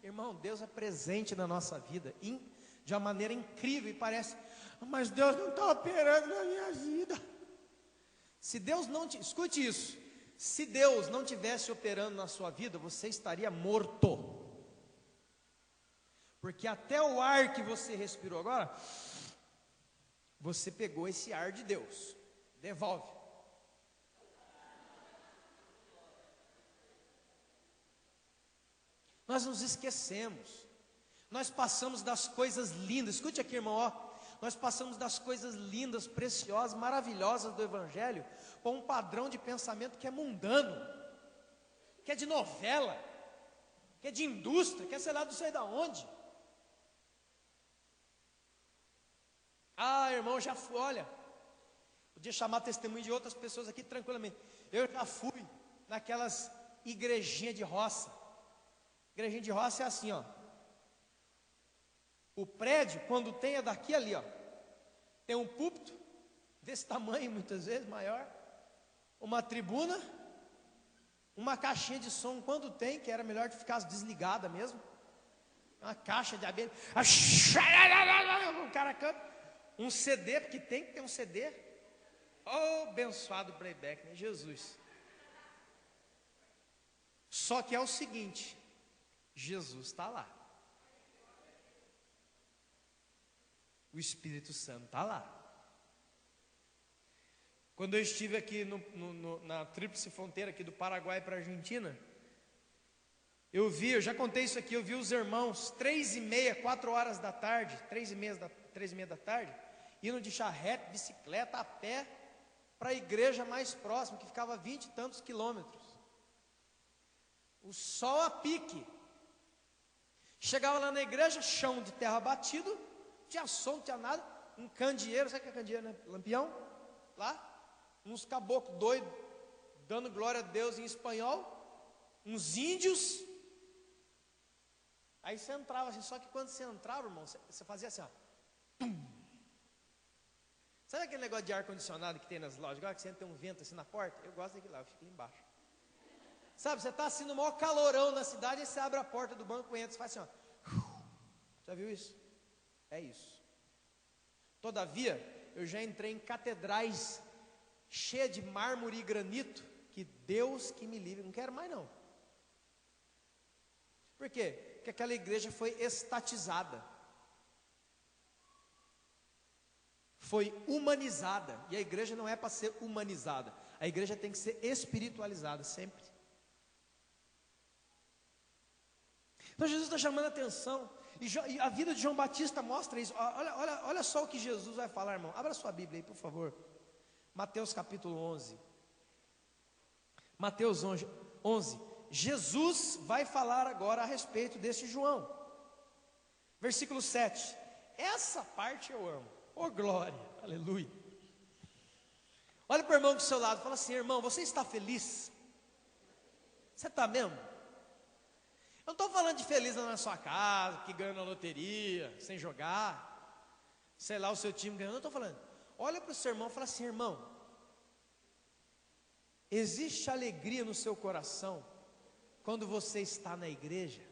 Irmão, Deus é presente na nossa vida de uma maneira incrível e parece, mas Deus não está operando na minha vida. Se Deus não escute isso, se Deus não tivesse operando na sua vida, você estaria morto. Porque até o ar que você respirou agora, você pegou esse ar de Deus. Devolve. Nós nos esquecemos, nós passamos das coisas lindas, escute aqui, irmão, nós passamos das coisas lindas, preciosas, maravilhosas do Evangelho, para um padrão de pensamento que é mundano, que é de novela, que é de indústria, que é sei lá, não sei de onde. Irmão, já fui, olha, podia chamar testemunho de outras pessoas aqui tranquilamente, eu já fui naquelas igrejinhas de roça. Igrejinha de roça é assim, o prédio, quando tem, é daqui ali, tem um púlpito, desse tamanho, muitas vezes, maior, uma tribuna, uma caixinha de som, quando tem, que era melhor que ficasse desligada mesmo, uma caixa de abelha, o cara canta, um CD, porque tem que ter um CD, abençoado playback, né? Jesus. Só que é o seguinte, Jesus está lá, o Espírito Santo está lá. Quando eu estive aqui na tríplice fronteira aqui do Paraguai para a Argentina, eu já contei isso aqui, eu vi os irmãos 3h30, 4 horas da tarde, 3h30 da tarde, indo de charrete, bicicleta, a pé, para a igreja mais próxima, que ficava a 20 e tantos quilômetros, o sol a pique. Chegava lá na igreja, chão de terra batido, não tinha som, não tinha nada, um candeeiro, sabe o que é candeeiro, né? Lampião, lá, uns caboclos doidos, dando glória a Deus em espanhol, uns índios. Aí você entrava assim, só que quando você entrava, irmão, você fazia assim, pum. Sabe aquele negócio de ar-condicionado que tem nas lojas, agora que você tem um vento assim na porta? Eu gosto daquele lá, eu fico ali embaixo. Sabe, você está assim no maior calorão na cidade, e você abre a porta do banco e entra, você faz assim, Já viu isso? É isso. Todavia, eu já entrei em catedrais cheias de mármore e granito, que Deus que me livre, não quero mais não. Por quê? Porque aquela igreja foi estatizada, foi humanizada, e a igreja não é para ser humanizada, a igreja tem que ser espiritualizada sempre. Então Jesus está chamando a atenção, e a vida de João Batista mostra isso. Olha só o que Jesus vai falar, irmão. Abra sua Bíblia aí, por favor. Mateus capítulo 11. Mateus 11. Jesus vai falar agora a respeito desse João. Versículo 7. Essa parte eu amo. Oh glória, aleluia. Olha para o irmão do seu lado e fala assim: irmão, você está feliz? Você está mesmo? Eu não estou falando de feliz na sua casa, que ganha na loteria, sem jogar, sei lá, o seu time ganhando. Não estou falando. Olha para o seu irmão e fala assim: irmão, existe alegria no seu coração quando você está na igreja?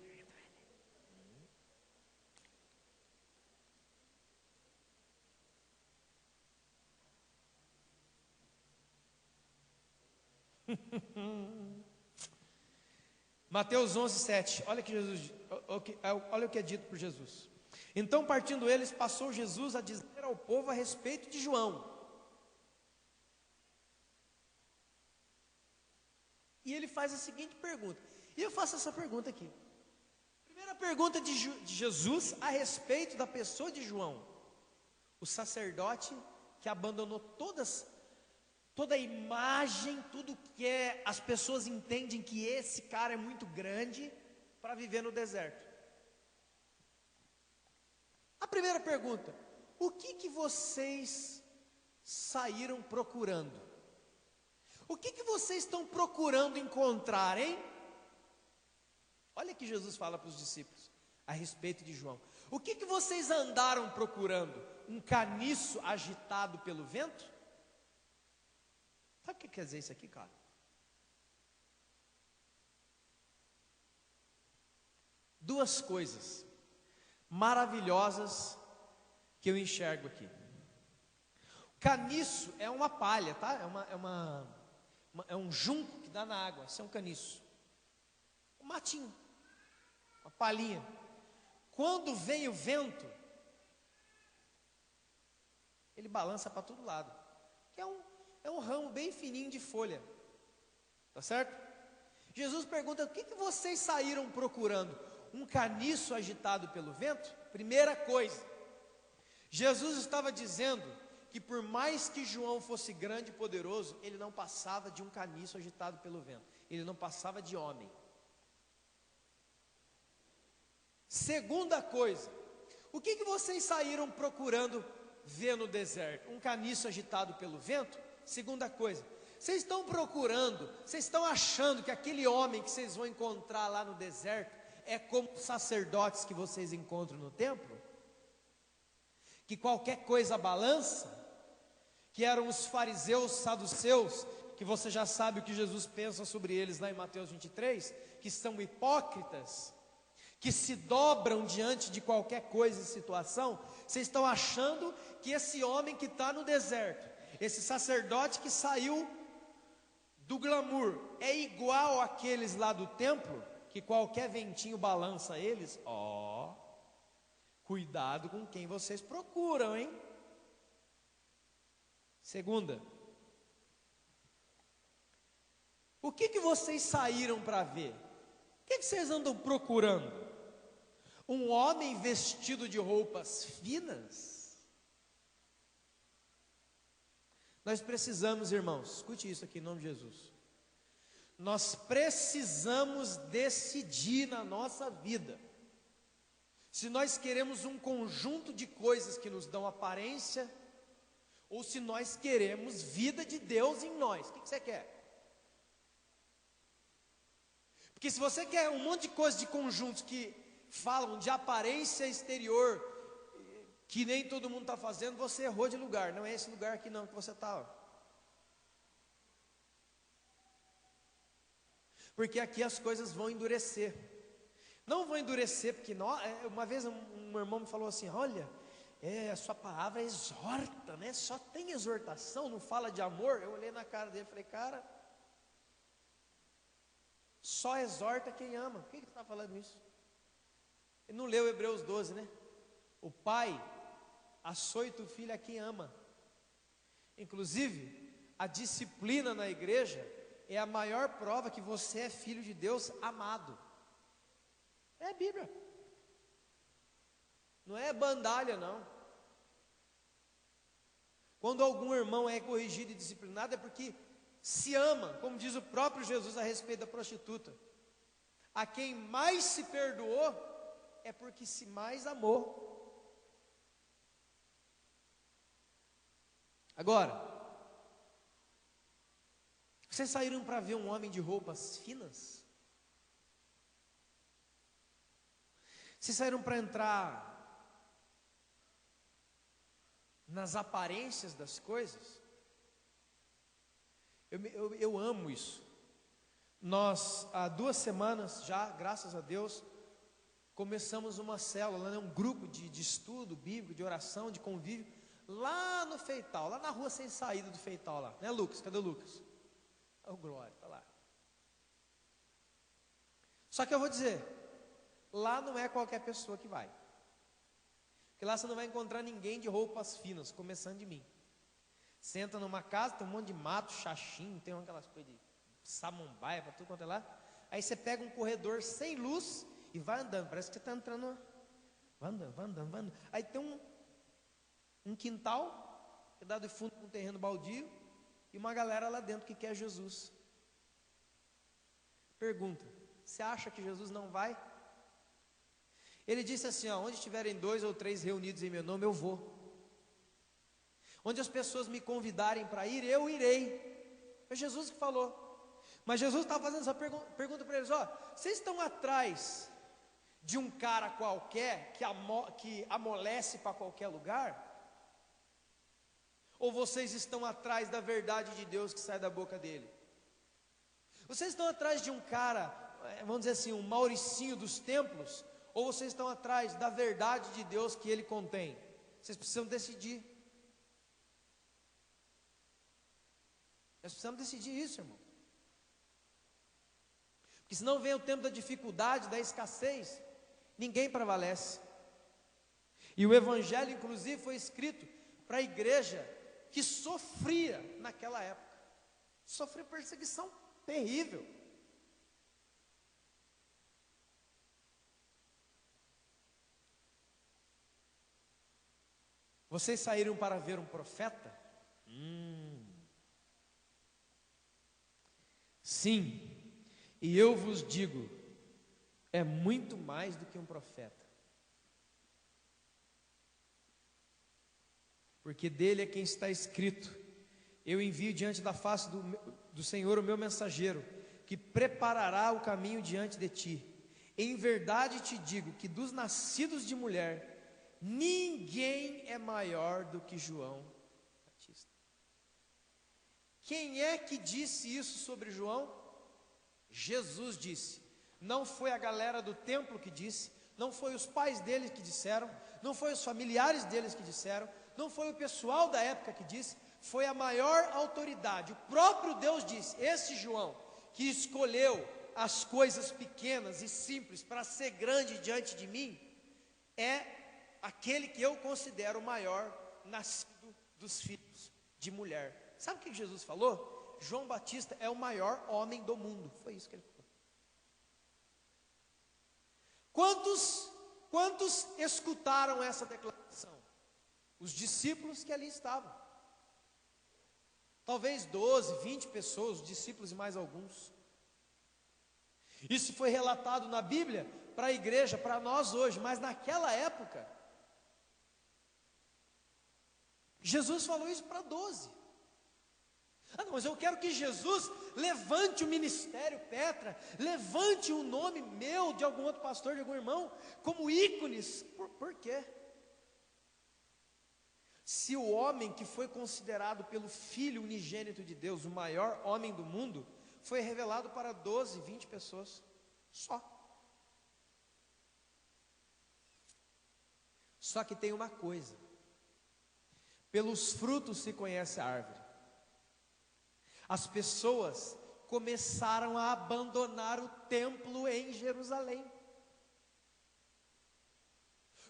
Mateus 11, 7. Olha o que é dito por Jesus. Então, partindo eles, passou Jesus a dizer ao povo a respeito de João. E ele faz a seguinte pergunta. E eu faço essa pergunta aqui. Primeira pergunta de Jesus a respeito da pessoa de João. O sacerdote que abandonou toda a imagem, tudo que as pessoas entendem que esse cara é muito grande para viver no deserto. A primeira pergunta: o que vocês saíram procurando? O que vocês estão procurando encontrar, hein? Olha que Jesus fala para os discípulos a respeito de João. O que vocês andaram procurando? Um caniço agitado pelo vento? Sabe o que quer dizer isso aqui, cara? Duas coisas maravilhosas que eu enxergo aqui. Caniço é uma palha, tá? É um junco que dá na água. Isso é um caniço. Um matinho, uma palhinha. Quando vem o vento, ele balança para todo lado. É um ramo bem fininho de folha. Tá certo? Jesus pergunta: o que vocês saíram procurando? Um caniço agitado pelo vento? Primeira coisa, Jesus estava dizendo que por mais que João fosse grande e poderoso, ele não passava de um caniço agitado pelo vento. Ele não passava de homem. Segunda coisa, o que vocês saíram procurando ver no deserto? Um caniço agitado pelo vento? Segunda coisa, vocês estão procurando, vocês estão achando que aquele homem que vocês vão encontrar lá no deserto é como os sacerdotes que vocês encontram no templo? Que qualquer coisa balança? Que eram os fariseus saduceus, que você já sabe o que Jesus pensa sobre eles lá em Mateus 23, que são hipócritas, que se dobram diante de qualquer coisa e situação? Vocês estão achando que esse homem que está no deserto, esse sacerdote que saiu do glamour, é igual àqueles lá do templo, que qualquer ventinho balança eles? Cuidado com quem vocês procuram, hein? Segunda, o que vocês saíram para ver? O que vocês andam procurando? Um homem vestido de roupas finas? Nós precisamos, irmãos, escute isso aqui em nome de Jesus. Nós precisamos decidir na nossa vida se nós queremos um conjunto de coisas que nos dão aparência, ou se nós queremos vida de Deus em nós. O que você quer? Porque se você quer um monte de coisas de conjuntos que falam de aparência exterior, que nem todo mundo está fazendo, você errou de lugar. Não é esse lugar aqui não que você está. Porque aqui as coisas vão endurecer. Não vão endurecer, porque uma vez um irmão me falou assim: olha, a sua palavra exorta, né? Só tem exortação, não fala de amor. Eu olhei na cara dele e falei, cara, só exorta quem ama. Por que você está falando isso? Ele não leu Hebreus 12, né? O pai açoita o filho a quem ama. Inclusive, a disciplina na igreja é a maior prova que você é filho de Deus amado. É a Bíblia. Não é bandalha, não. Quando algum irmão é corrigido e disciplinado, é porque se ama, como diz o próprio Jesus a respeito da prostituta. A quem mais se perdoou, é porque se mais amou. Agora, vocês saíram para ver um homem de roupas finas? Vocês saíram para entrar nas aparências das coisas? Eu amo isso. Nós, há 2 semanas já, graças a Deus, começamos uma célula, né, um grupo de estudo bíblico, de oração, de convívio, lá no Feital, lá na rua sem saída do Feital lá, né, Lucas? Cadê o Lucas? Oh, glória, está lá. Só que eu vou dizer, lá não é qualquer pessoa que vai, porque lá você não vai encontrar ninguém de roupas finas, começando de mim. Você entra numa casa, tem um monte de mato, xaxim, tem aquelas coisas de samambaia para tudo quanto é lá. Aí você pega um corredor sem luz e vai andando, parece que você está entrando, vai andando, vai andando, vai andando. Aí tem um quintal, que dá de fundo com um terreno baldio, e uma galera lá dentro que quer Jesus. Pergunta, você acha que Jesus não vai? Ele disse assim, ó, onde estiverem 2 ou 3 reunidos em meu nome, eu vou. Onde as pessoas me convidarem para ir, eu irei. É Jesus que falou. Mas Jesus estava fazendo essa pergunta para eles, ó, vocês estão atrás de um cara qualquer que amolece para qualquer lugar? Ou vocês estão atrás da verdade de Deus que sai da boca dele? Vocês estão atrás de um cara, vamos dizer assim, um Mauricinho dos templos? Ou vocês estão atrás da verdade de Deus que ele contém? Vocês precisam decidir. Nós precisamos decidir isso, irmão. Porque senão vem o tempo da dificuldade, da escassez, ninguém prevalece. E o Evangelho, inclusive, foi escrito para a igreja que sofria naquela época. Sofreu perseguição terrível. Vocês saíram para ver um profeta? Sim, e eu vos digo, é muito mais do que um profeta. Porque dele é quem está escrito, eu envio diante da face do Senhor o meu mensageiro, que preparará o caminho diante de ti. Em verdade te digo que dos nascidos de mulher, ninguém é maior do que João Batista. Quem é que disse isso sobre João? Jesus disse. Não foi a galera do templo que disse, não foi os pais dele que disseram, não foi os familiares deles que disseram, não foi o pessoal da época que disse, foi a maior autoridade. O próprio Deus disse, esse João que escolheu as coisas pequenas e simples para ser grande diante de mim, é aquele que eu considero o maior nascido dos filhos de mulher. Sabe o que Jesus falou? João Batista é o maior homem do mundo. Foi isso que ele falou. Quantos escutaram essa declaração? Os discípulos que ali estavam. Talvez 12, 20 pessoas, os discípulos e mais alguns. Isso foi relatado na Bíblia para a igreja, para nós hoje, mas naquela época, Jesus falou isso para 12. Ah, não, mas eu quero que Jesus levante o ministério Petra, levante o nome meu, de algum outro pastor, de algum irmão, como ícones. Por quê? Se o homem que foi considerado pelo Filho unigênito de Deus, o maior homem do mundo, foi revelado para 12, 20 pessoas, só. Só que tem uma coisa, Pelos frutos se conhece a árvore. As pessoas começaram a abandonar o templo em Jerusalém.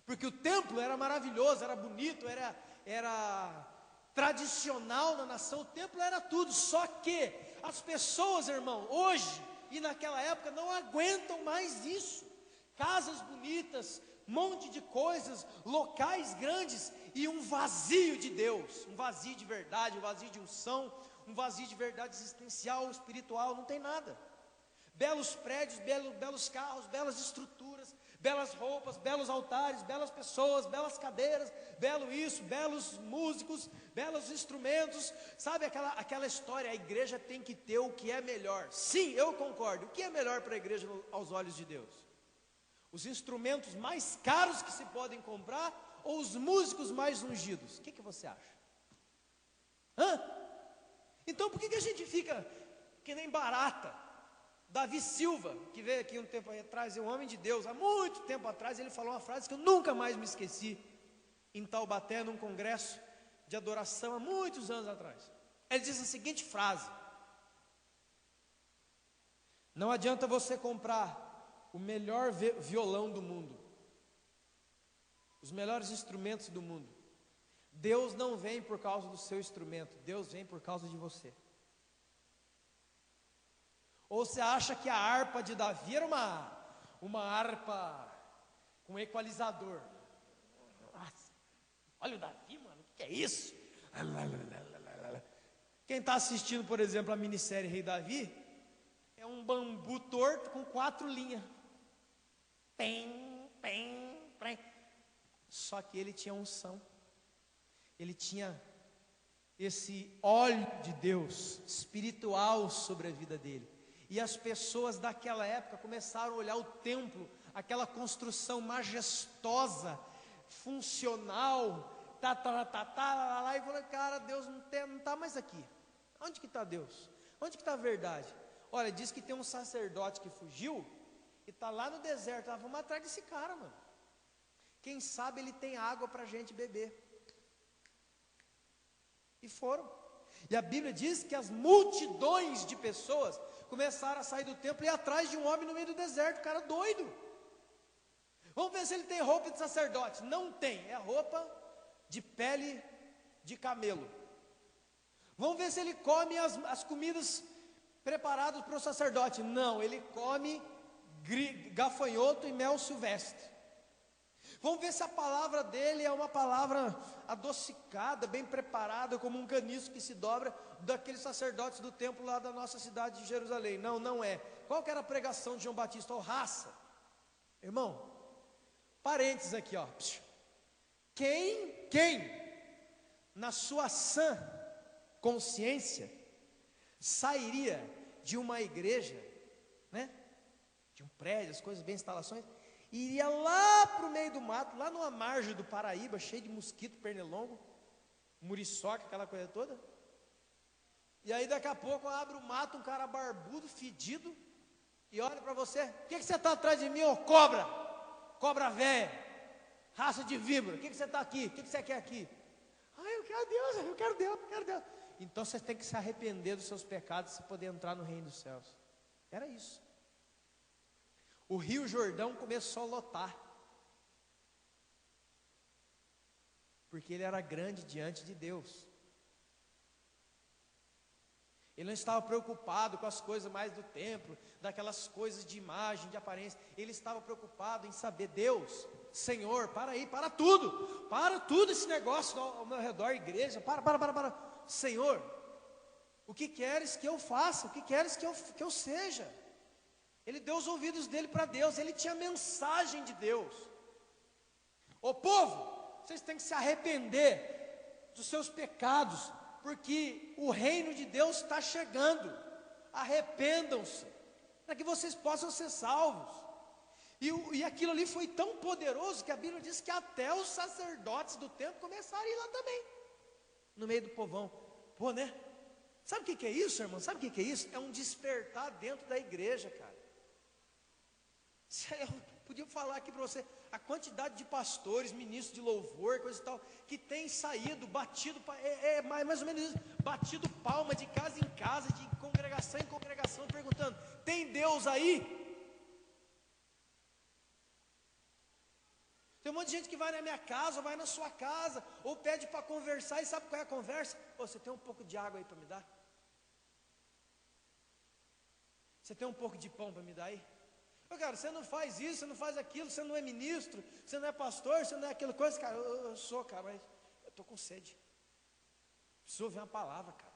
Porque o templo era maravilhoso, era bonito, era tradicional na nação, o templo era tudo. Só que as pessoas, irmão, hoje e naquela época não aguentam mais isso. Casas bonitas, monte de coisas, locais grandes e um vazio de Deus, um vazio de verdade, um vazio de unção, um vazio de verdade existencial, espiritual, não tem nada. Belos prédios, belos carros, belas estruturas, belas roupas, belos altares, belas pessoas, belas cadeiras, belo isso, belos músicos, belos instrumentos, sabe aquela história, a igreja tem que ter o que é melhor. Sim, eu concordo, o que é melhor para a igreja aos olhos de Deus? Os instrumentos mais caros que se podem comprar ou os músicos mais ungidos? O que você acha? Então por que a gente fica que nem barata? Davi Silva, que veio aqui um tempo atrás, é um homem de Deus, há muito tempo atrás, ele falou uma frase que eu nunca mais me esqueci, em Taubaté, num congresso de adoração, há muitos anos atrás. Ele diz a seguinte frase: não adianta você comprar o melhor violão do mundo, os melhores instrumentos do mundo, Deus não vem por causa do seu instrumento, Deus vem por causa de você. Ou você acha que a harpa de Davi era uma harpa com equalizador? Nossa, olha o Davi, mano, o que é isso? Quem está assistindo, por exemplo, a minissérie Rei Davi, é um bambu torto com 4 linhas. Pem, pem, pem. Só que ele tinha unção, ele tinha esse óleo de Deus espiritual sobre a vida dele. E as pessoas daquela época começaram a olhar o templo, aquela construção majestosa, funcional, e falaram: cara, Deus não está mais aqui. Onde que está Deus? Onde que está a verdade? Olha, diz que tem um sacerdote que fugiu e está lá no deserto. Vamos atrás desse cara, mano. Quem sabe ele tem água para a gente beber. E foram. E a Bíblia diz que as multidões de pessoas começaram a sair do templo e ir atrás de um homem no meio do deserto, cara doido. Vamos ver se ele tem roupa de sacerdote. Não tem, é roupa de pele de camelo. Vamos ver se ele come as comidas preparadas para o sacerdote. Não, ele come gafanhoto e mel silvestre. Vamos ver se a palavra dele é uma palavra adocicada, bem preparada, como um caniço que se dobra daqueles sacerdotes do templo lá da nossa cidade de Jerusalém. Não, não é. Qual que era a pregação de João Batista? Raça. Irmão, parênteses aqui, ó. Quem na sua sã consciência sairia de uma igreja, né? De um prédio, as coisas bem, instalações, iria lá para o meio do mato, lá numa margem do Paraíba, cheio de mosquito, pernilongo, muriçoca, aquela coisa toda. E aí daqui a pouco abre o mato, um cara barbudo, fedido, e olha para você: o que você está atrás de mim, ô cobra? Cobra velha, raça de víbora, o que você está aqui? O que você quer aqui? Eu quero Deus, eu quero Deus, eu quero Deus. Então você tem que se arrepender dos seus pecados para poder entrar no reino dos céus. Era isso. O Rio Jordão começou a lotar, porque ele era grande diante de Deus. Ele não estava preocupado com as coisas mais do templo, daquelas coisas de imagem, de aparência. Ele estava preocupado em saber: Deus, Senhor, para aí, para tudo esse negócio ao meu redor, igreja, para. Senhor, o que queres que eu faça? O que queres que eu seja? Ele deu os ouvidos dele para Deus, ele tinha mensagem de Deus. Ô povo, vocês têm que se arrepender dos seus pecados, porque o reino de Deus está chegando. Arrependam-se, para que vocês possam ser salvos. E aquilo ali foi tão poderoso que a Bíblia diz que até os sacerdotes do templo começaram a ir lá também, no meio do povão. Pô, né? Sabe o que é isso, irmão? Sabe o que é isso? É um despertar dentro da igreja, cara. Eu podia falar aqui para você a quantidade de pastores, ministros de louvor, coisa e tal, que tem saído, batido, mais ou menos isso, batido palma de casa em casa, de congregação em congregação, perguntando: tem Deus aí? Tem um monte de gente que vai na minha casa, ou vai na sua casa, ou pede para conversar, e sabe qual é a conversa? Ô, você tem um pouco de água aí para me dar? Você tem um pouco de pão para me dar aí? Ô, cara, você não faz isso, você não faz aquilo, você não é ministro, você não é pastor, você não é aquela coisa, cara. Eu sou, cara, mas eu estou com sede. Preciso ouvir uma palavra, cara.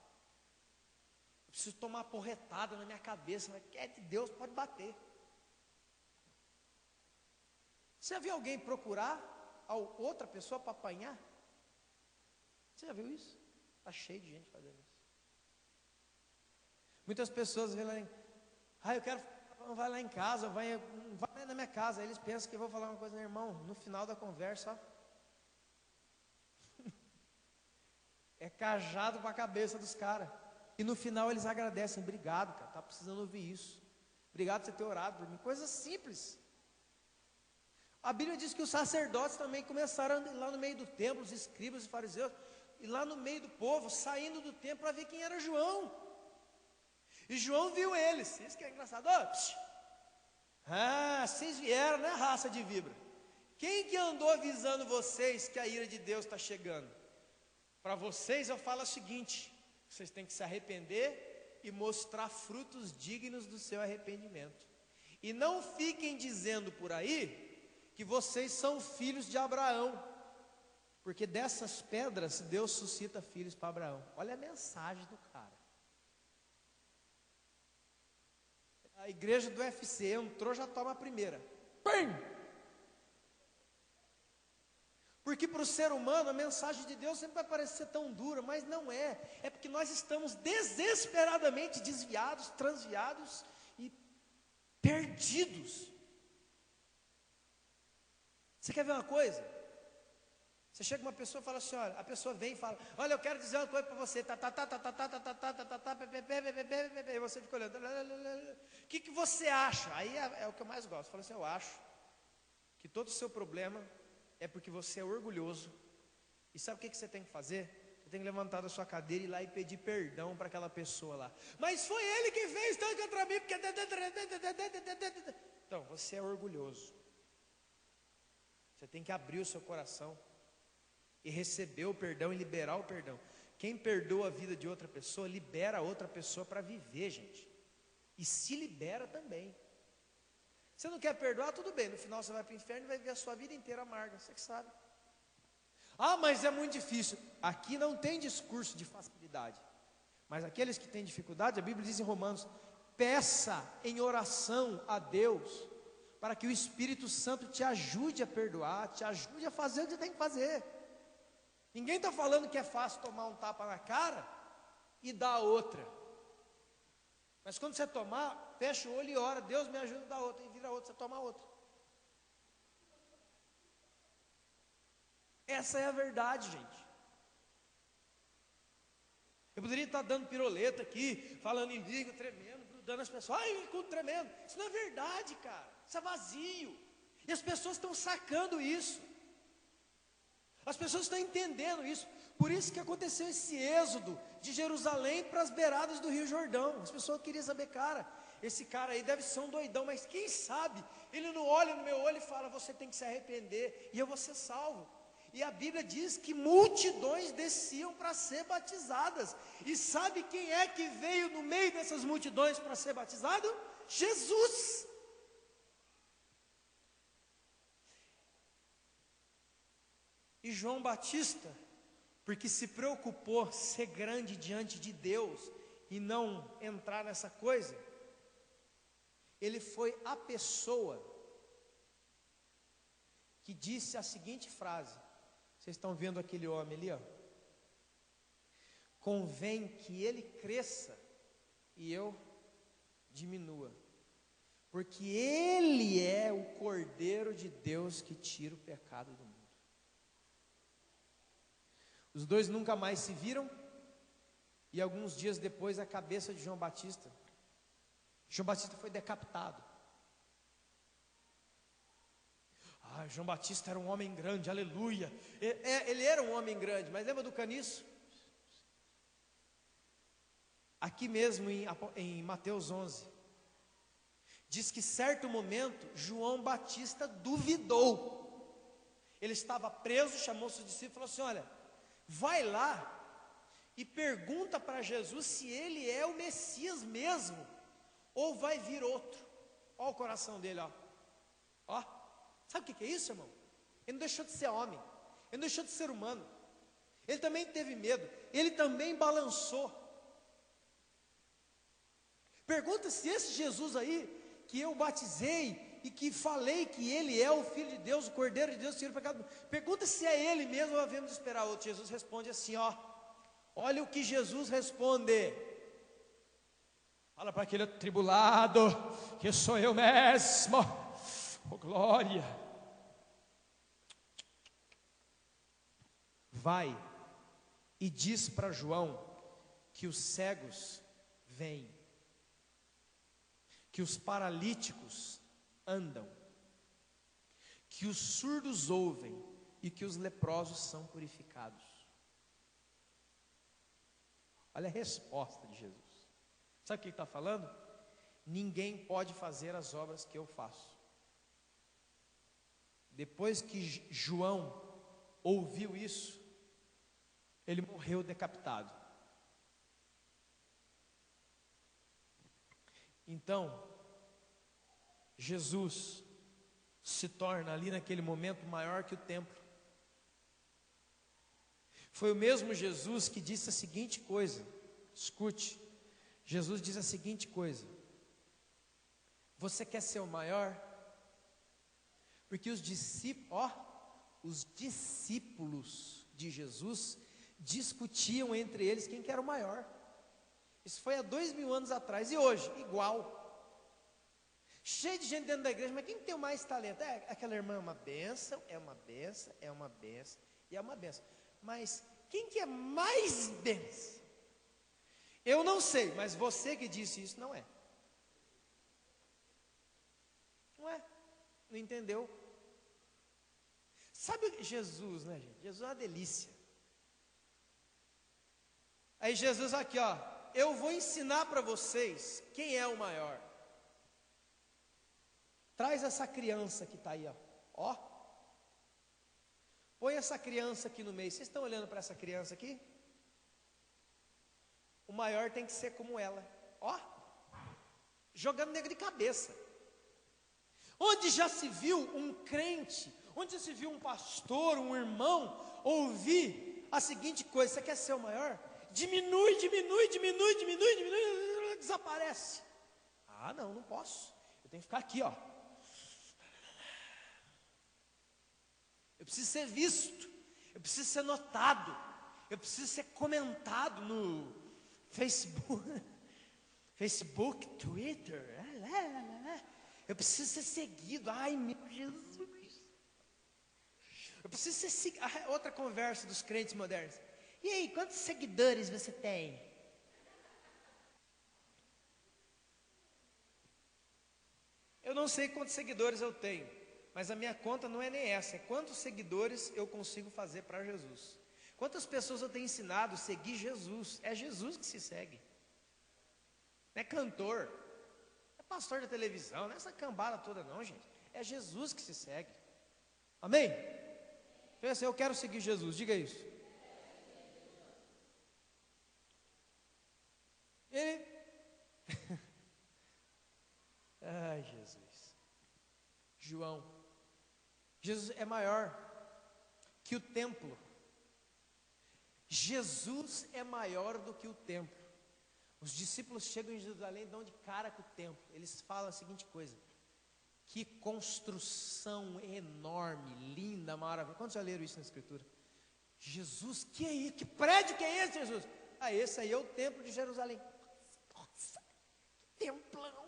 Eu preciso tomar uma porretada na minha cabeça, mas quer de Deus, pode bater. Você já viu alguém procurar outra pessoa para apanhar? Você já viu isso? Está cheio de gente fazendo isso. Muitas pessoas vêm lá eu quero, vai lá em casa, vai na minha casa. Aí eles pensam que eu vou falar uma coisa, meu irmão, no final da conversa, ó, é cajado para a cabeça dos caras. E no final eles agradecem: obrigado, cara, tá precisando ouvir isso. Obrigado por você ter orado por mim. Coisa simples. A Bíblia diz que os sacerdotes também começaram lá no meio do templo, os escribas e fariseus, e lá no meio do povo, saindo do templo para ver quem era João. E João viu eles. Isso que é engraçado. Vocês vieram, né, raça de víbora? Quem que andou avisando vocês que a ira de Deus está chegando? Para vocês eu falo o seguinte: vocês têm que se arrepender e mostrar frutos dignos do seu arrependimento. E não fiquem dizendo por aí que vocês são filhos de Abraão, porque dessas pedras Deus suscita filhos para Abraão. Olha a mensagem do cara. A igreja do UFC entrou, já toma a primeira. Pim! Porque para o ser humano a mensagem de Deus sempre vai parecer tão dura, mas não é. É porque nós estamos desesperadamente desviados, transviados e perdidos. Você quer ver uma coisa? Você chega uma pessoa e fala assim, olha, a pessoa vem e fala: olha, eu quero dizer uma coisa para você, e você fica olhando, o que você acha? Aí é o que eu mais gosto. Fala assim: eu acho que todo o seu problema é porque você é orgulhoso. E sabe o que você tem que fazer? Você tem que levantar da sua cadeira e ir lá e pedir perdão para aquela pessoa lá. Mas foi ele que fez tanto contra mim, porque... Então, você é orgulhoso. Você tem que abrir o seu coração e receber o perdão e liberar o perdão. Quem perdoa a vida de outra pessoa, libera a outra pessoa para viver, gente. E se libera também. Você não quer perdoar, tudo bem, no final você vai para o inferno e vai ver a sua vida inteira amarga, você que sabe. Mas é muito difícil. Aqui não tem discurso de facilidade. Mas aqueles que têm dificuldade, a Bíblia diz em Romanos: peça em oração a Deus, para que o Espírito Santo te ajude a perdoar, te ajude a fazer o que você tem que fazer. Ninguém está falando que é fácil tomar um tapa na cara e dar outra. Mas quando você tomar, fecha o olho e ora: Deus me ajuda a dar outra, e vira outra, você toma outra. Essa é a verdade, gente. Eu poderia estar dando piroleta aqui, falando em língua, tremendo, grudando as pessoas. Culto tremendo. Isso não é verdade, cara. Isso é vazio. E as pessoas estão sacando isso. As pessoas estão entendendo isso. Por isso que aconteceu esse êxodo de Jerusalém para as beiradas do Rio Jordão. As pessoas queriam saber: cara, esse cara aí deve ser um doidão, mas quem sabe ele não olha no meu olho e fala: você tem que se arrepender e eu vou ser salvo. E a Bíblia diz que multidões desciam para ser batizadas. E sabe quem é que veio no meio dessas multidões para ser batizado? Jesus. E João Batista, porque se preocupou ser grande diante de Deus e não entrar nessa coisa, ele foi a pessoa que disse a seguinte frase. Vocês estão vendo aquele homem ali, ó? Convém que ele cresça e eu diminua, porque ele é o Cordeiro de Deus que tira o pecado do mundo. Os dois nunca mais se viram, e alguns dias depois a cabeça de João Batista foi decapitado. João Batista era um homem grande, aleluia. Ele era um homem grande, mas lembra do caniço? Aqui mesmo em Mateus 11, diz que certo momento João Batista duvidou. Ele estava preso, chamou seus discípulos e falou assim: olha, vai lá e pergunta para Jesus se ele é o Messias mesmo, ou vai vir outro. Olha o coração dele, ó. Sabe o que é isso, irmão? Ele não deixou de ser homem, ele não deixou de ser humano, ele também teve medo, ele também balançou. Pergunta se esse Jesus aí, que eu batizei e que falei que ele é o Filho de Deus, o Cordeiro de Deus, que tira o pecado, pergunta se é ele mesmo ou havemos de esperar outro. Jesus responde assim, olha o que Jesus responde. Fala para aquele atribulado, que sou eu mesmo, oh glória. Vai e diz para João que os cegos veem, que os paralíticos andam, que os surdos ouvem e que os leprosos são purificados. Olha a resposta de Jesus. Sabe o que ele está falando? Ninguém pode fazer as obras que eu faço. Depois que João ouviu isso, ele morreu decapitado. Então, Jesus se torna ali naquele momento maior que o templo. Foi o mesmo Jesus que disse a seguinte coisa, escute, Jesus diz a seguinte coisa: você quer ser o maior? Porque os discípulos de Jesus discutiam entre eles quem que era o maior. Isso foi há 2000 anos atrás, e hoje, igual. Cheio de gente dentro da igreja, mas quem tem mais talento? Aquela irmã é uma benção, é uma benção, é uma benção, e é uma benção. Mas quem que é mais benção? Eu não sei, mas você que disse isso não é. Não é, não entendeu? Sabe Jesus, né, gente? Jesus é uma delícia. Aí Jesus aqui, eu vou ensinar para vocês quem é o maior. Traz essa criança que está aí, ó. Põe essa criança aqui no meio. Vocês estão olhando para essa criança aqui? O maior tem que ser como ela, jogando nego de cabeça. Onde já se viu um crente, onde já se viu um pastor, um irmão, ouvir a seguinte coisa: você quer ser o maior? Diminui, desaparece. Não posso. Eu tenho que ficar aqui, Eu preciso ser visto, eu preciso ser notado, eu preciso ser comentado no Facebook, Twitter. Eu preciso ser seguido. Ai, meu Jesus. Eu preciso ser seguido. Outra conversa dos crentes modernos. E aí, quantos seguidores você tem? Eu não sei quantos seguidores eu tenho, mas a minha conta não é nem essa, é quantos seguidores eu consigo fazer para Jesus. Quantas pessoas eu tenho ensinado a seguir Jesus? É Jesus que se segue. Não é cantor, não é pastor da televisão, não é essa cambada toda não, gente. É Jesus que se segue. Amém? Pensa, eu quero seguir Jesus, diga isso. Ele... Ai, Jesus. João. Jesus é maior que o templo. Jesus é maior do que o templo. Os discípulos chegam em Jerusalém e dão de cara com o templo. Eles falam a seguinte coisa: que construção enorme, linda, maravilhosa. Quantos já leram isso na Escritura? Jesus, que prédio que é esse, Jesus? Esse aí é o templo de Jerusalém. Nossa, que templão.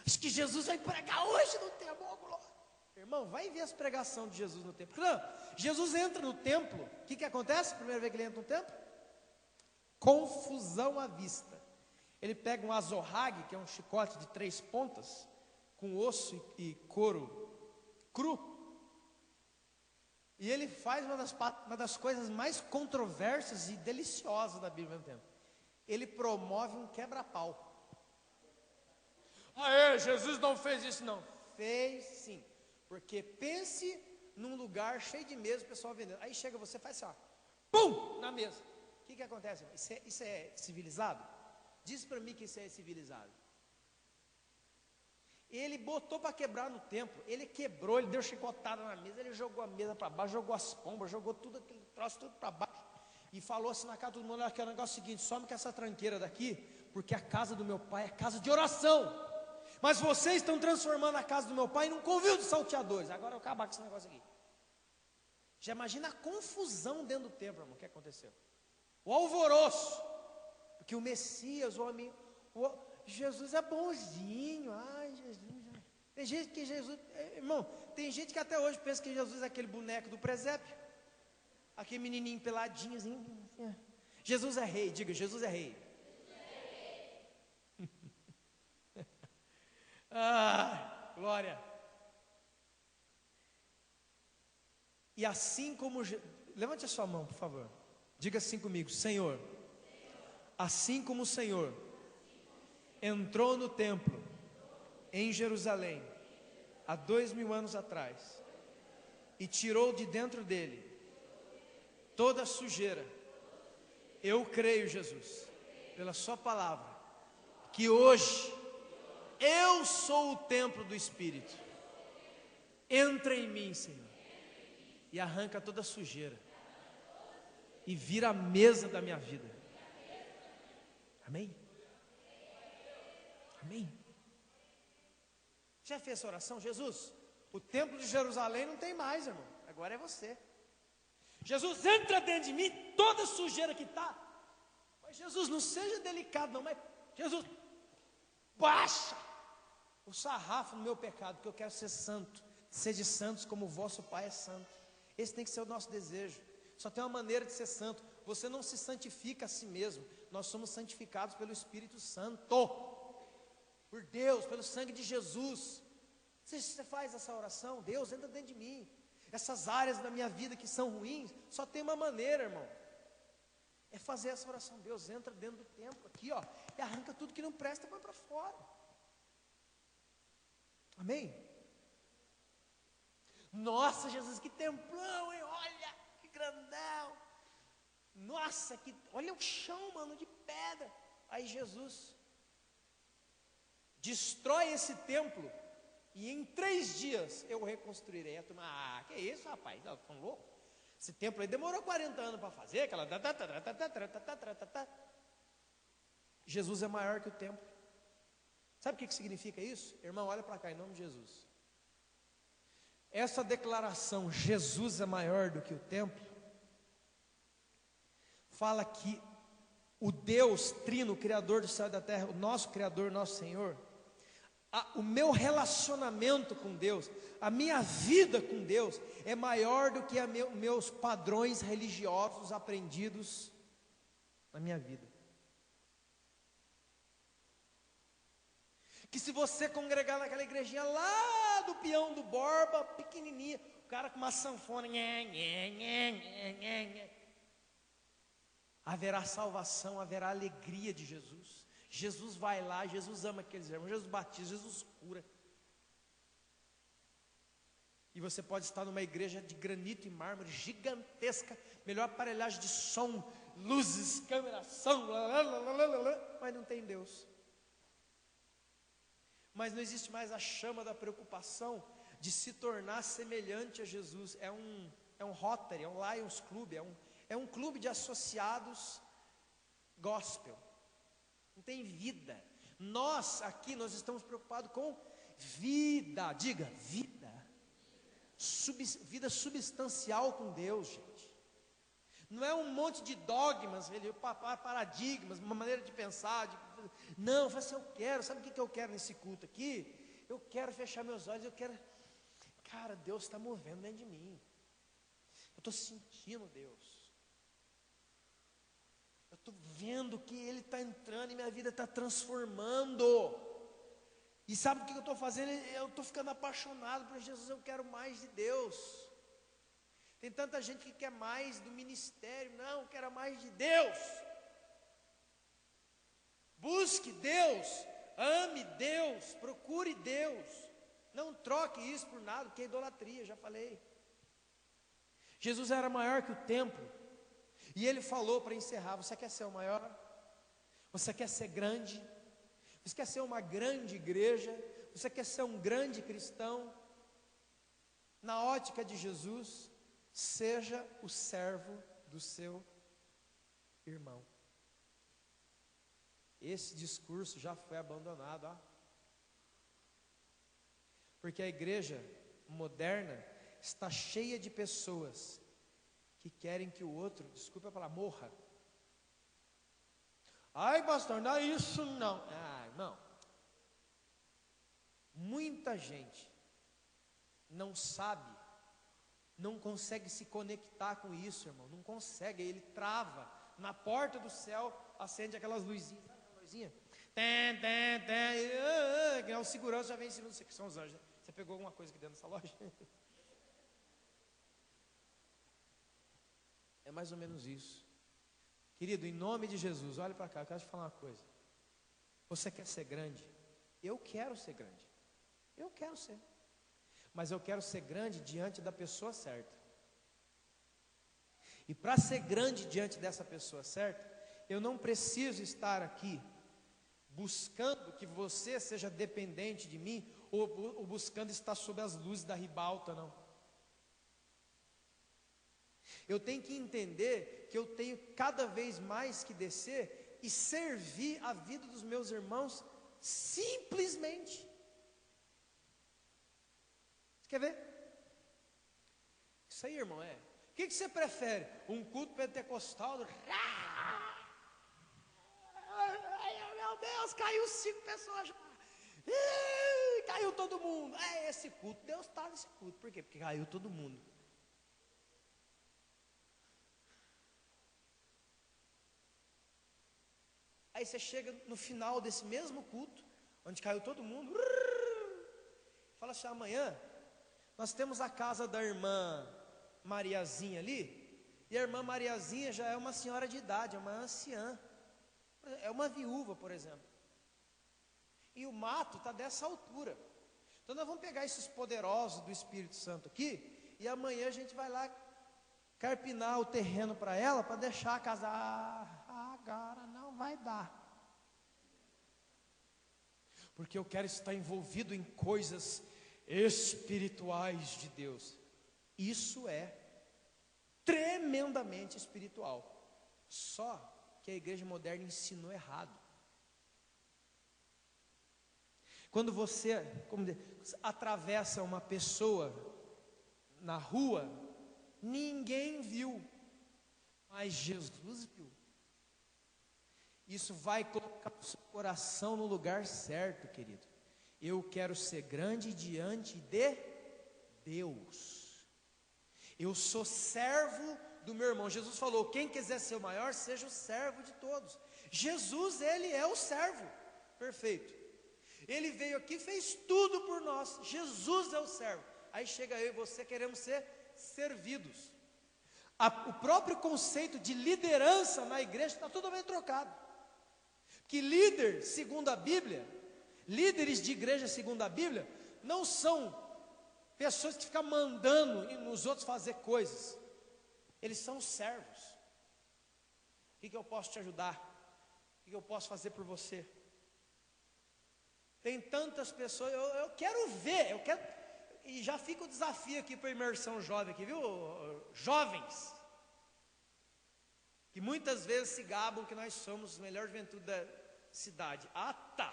Acho que Jesus vai pregar hoje no templo, glória. Irmão, vai ver as pregações de Jesus no templo. Não, Jesus entra no templo, o que acontece? Primeira vez que ele entra no templo? Confusão à vista. Ele pega um azorrague, que é um chicote de 3 pontas, com osso e couro cru. E ele faz uma das coisas mais controversas e deliciosas da Bíblia ao mesmo tempo. Ele promove um quebra-pau. Jesus não fez isso não. Fez sim. Porque pense num lugar cheio de mesa, o pessoal vendendo. Aí chega você, faz assim, ó, pum, na mesa. O que acontece? Isso é civilizado? Diz para mim que isso é civilizado. Ele botou para quebrar no templo. Ele quebrou, ele deu chicotada na mesa, ele jogou a mesa para baixo, jogou as pombas, jogou tudo aquele troço tudo para baixo. E falou assim na casa do mundo, que é o negócio seguinte: some com essa tranqueira daqui, porque a casa do meu pai é casa de oração. Mas vocês estão transformando a casa do meu pai num covil de salteadores. Agora eu vou acabar com esse negócio aqui. Já imagina a confusão dentro do templo, irmão, o que aconteceu? O alvoroço. Porque o Messias, Jesus é bonzinho. Ai, Jesus. Tem gente que Jesus, irmão, tem gente que até hoje pensa que Jesus é aquele boneco do presépio. Aquele menininho peladinho assim. Jesus é rei, diga, Jesus é rei. Ah, glória. E assim como, levante a sua mão, por favor. Diga assim comigo: Senhor, assim como o Senhor entrou no templo em Jerusalém há 2000 anos atrás e tirou de dentro dele toda a sujeira, eu creio, Jesus, pela sua palavra, que hoje eu sou o templo do Espírito. Entra em mim, Senhor, e arranca toda a sujeira e vira a mesa da minha vida. Amém? Amém? Já fez essa oração? Jesus, o templo de Jerusalém não tem mais, irmão, agora é você. Jesus, entra dentro de mim, toda a sujeira que está. Mas Jesus, não seja delicado não, mas Jesus, baixa o sarrafo no meu pecado, porque eu quero ser santo. Sede santos como o vosso Pai é santo. Esse tem que ser o nosso desejo. Só tem uma maneira de ser santo. Você não se santifica a si mesmo. Nós somos santificados pelo Espírito Santo, por Deus, pelo sangue de Jesus. Você faz essa oração: Deus, entra dentro de mim. Essas áreas da minha vida que são ruins, só tem uma maneira, irmão, é fazer essa oração. Deus, entra dentro do templo aqui, ó, e arranca tudo que não presta e põe para fora. Amém? Nossa, Jesus, que templão, hein? Olha, que grandão. Nossa, olha o chão, mano, de pedra. Aí Jesus destrói esse templo e em 3 dias eu reconstruirei. A turma, que isso, rapaz? Estão loucos? Esse templo aí demorou 40 anos para fazer. Aquela... Jesus é maior que o templo. Sabe o que significa isso? Irmão, olha para cá, em nome de Jesus. Essa declaração, Jesus é maior do que o templo, fala que o Deus Trino, Criador do céu e da terra, o nosso Criador, nosso Senhor, o meu relacionamento com Deus, a minha vida com Deus é maior do que meus padrões religiosos aprendidos na minha vida. Que se você congregar naquela igrejinha lá do Peão do Borba, pequenininha, o cara com uma sanfona, haverá salvação, haverá alegria de Jesus. Jesus vai lá, Jesus ama aqueles irmãos, Jesus batiza, Jesus cura. E você pode estar numa igreja de granito e mármore gigantesca, melhor aparelhagem de som, luzes, câmera, som, mas não tem Deus. Mas não existe mais a chama da preocupação de se tornar semelhante a Jesus. É um Rotary, é um Lions Club, é um clube de associados gospel. Não tem vida. Nós aqui, nós estamos preocupados com vida. Diga, vida. Vida substancial com Deus, gente. Não é um monte de dogmas, paradigmas, uma maneira de pensar. Não, eu falo assim, eu quero. Sabe o que eu quero nesse culto aqui? Eu quero fechar meus olhos, eu quero... Cara, Deus está movendo dentro de mim. Eu estou sentindo Deus. Eu estou vendo que Ele está entrando e minha vida está transformando. E sabe o que eu estou fazendo? Eu estou ficando apaixonado por Jesus, eu quero mais de Deus. Tem tanta gente que quer mais do ministério, não, eu quero mais de Deus. Busque Deus, ame Deus, procure Deus. Não troque isso por nada, porque é idolatria, já falei. Jesus era maior que o templo. E ele falou para encerrar: você quer ser o maior? Você quer ser grande? Você quer ser uma grande igreja? Você quer ser um grande cristão? Na ótica de Jesus, seja o servo do seu irmão. Esse discurso já foi abandonado, porque a igreja moderna está cheia de pessoas que querem que o outro, desculpa a palavra, morra. Ai, pastor, não é isso não. Irmão, muita gente não sabe, não consegue se conectar com isso, irmão, não consegue, ele trava, na porta do céu, acende aquelas luzinhas, sabe aquela luzinha? O segurança já vem ensinando, que são os anjos, né? Você pegou alguma coisa aqui dentro dessa loja? É mais ou menos isso. Querido, em nome de Jesus, olha para cá, eu quero te falar uma coisa. Você quer ser grande? Eu quero ser grande. Eu quero ser. Mas eu quero ser grande diante da pessoa certa. E para ser grande diante dessa pessoa certa, eu não preciso estar aqui buscando que você seja dependente de mim, ou buscando estar sob as luzes da ribalta, não. Eu tenho que entender que eu tenho cada vez mais que descer e servir a vida dos meus irmãos simplesmente. Você quer ver? Isso aí, irmão, é. O que você prefere? Um culto pentecostal? Ai, meu Deus, caiu 5 pessoas. Caiu todo mundo. É esse culto, Deus está nesse culto. Por quê? Porque caiu todo mundo. Aí você chega no final desse mesmo culto, onde caiu todo mundo, fala assim: amanhã nós temos a casa da irmã Mariazinha ali, e a irmã Mariazinha já é uma senhora de idade, é uma anciã, é uma viúva, por exemplo, e o mato está dessa altura. Então nós vamos pegar esses poderosos do Espírito Santo aqui, e amanhã a gente vai lá carpinar o terreno para ela, para deixar a casa. Agora não vai dar, porque eu quero estar envolvido em coisas espirituais de Deus. Isso é tremendamente espiritual, só que a igreja moderna ensinou errado. Quando você atravessa uma pessoa na rua, ninguém viu, mas Jesus viu. Isso vai colocar o seu coração no lugar certo, querido. Eu quero ser grande diante de Deus. Eu sou servo do meu irmão. Jesus falou: quem quiser ser o maior, seja o servo de todos. Jesus, ele é o servo perfeito. Ele veio aqui e fez tudo por nós. Jesus é o servo. Aí chega eu e você, queremos ser servidos. O próprio conceito de liderança na igreja está totalmente trocado. Que líder, segundo a Bíblia, líderes de igreja segundo a Bíblia, não são pessoas que ficam mandando nos outros fazer coisas. Eles são servos. O que eu posso te ajudar? O que eu posso fazer por você? Tem tantas pessoas, eu quero ver, e já fica o desafio aqui para a imersão jovem aqui, viu? Jovens, que muitas vezes se gabam que nós somos a melhor juventude da cidade. Tá.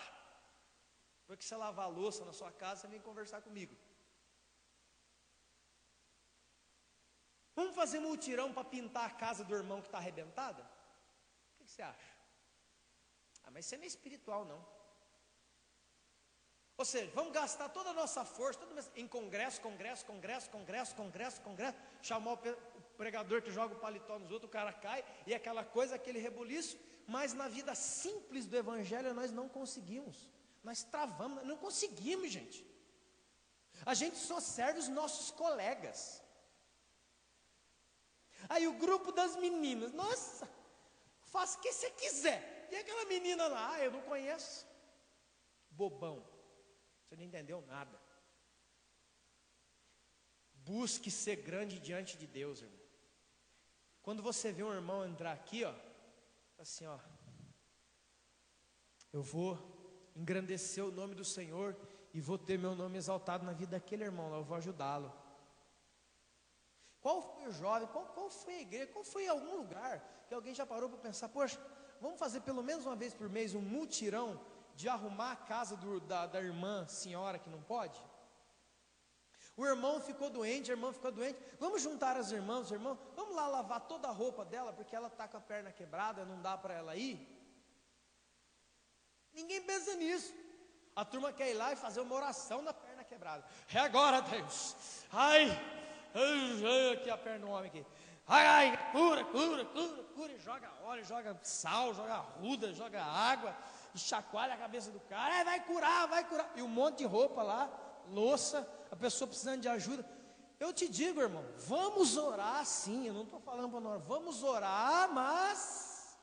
Porque você lavar a louça na sua casa, você vem conversar comigo. Vamos fazer mutirão para pintar a casa do irmão que está arrebentada? O que você acha? Mas isso não é espiritual, não. Ou seja, vamos gastar toda a nossa força em congresso, chamar o pregador que joga o paletó nos outros, o cara cai, e aquela coisa, aquele rebuliço. Mas na vida simples do evangelho nós não conseguimos. Nós travamos, não conseguimos, gente. A gente só serve os nossos colegas. Aí o grupo das meninas, nossa, faça o que você quiser. E aquela menina lá, eu não conheço. Bobão, você não entendeu nada. Busque ser grande diante de Deus, irmão. Quando você vê um irmão entrar aqui, ó, assim, ó, eu vou engrandecer o nome do Senhor e vou ter meu nome exaltado na vida daquele irmão lá, eu vou ajudá-lo. Qual foi o jovem, qual foi a igreja, qual foi algum lugar que alguém já parou para pensar, poxa, vamos fazer pelo menos uma vez por mês um mutirão de arrumar a casa da irmã, senhora que não pode? O irmão ficou doente, a irmã ficou doente, vamos juntar as irmãs, irmão, vamos lá lavar toda a roupa dela, porque ela está com a perna quebrada, não dá para ela ir. Ninguém pensa nisso. A turma quer ir lá e fazer uma oração na perna quebrada. É agora, Deus. Ai, aqui a perna do homem aqui. Ai, cura. E joga óleo, joga sal, joga arruda, joga água. E chacoalha a cabeça do cara. Ai, vai curar. E um monte de roupa lá, louça, a pessoa precisando de ajuda. Eu te digo, irmão, vamos orar sim. Eu não estou falando para nós, vamos orar, mas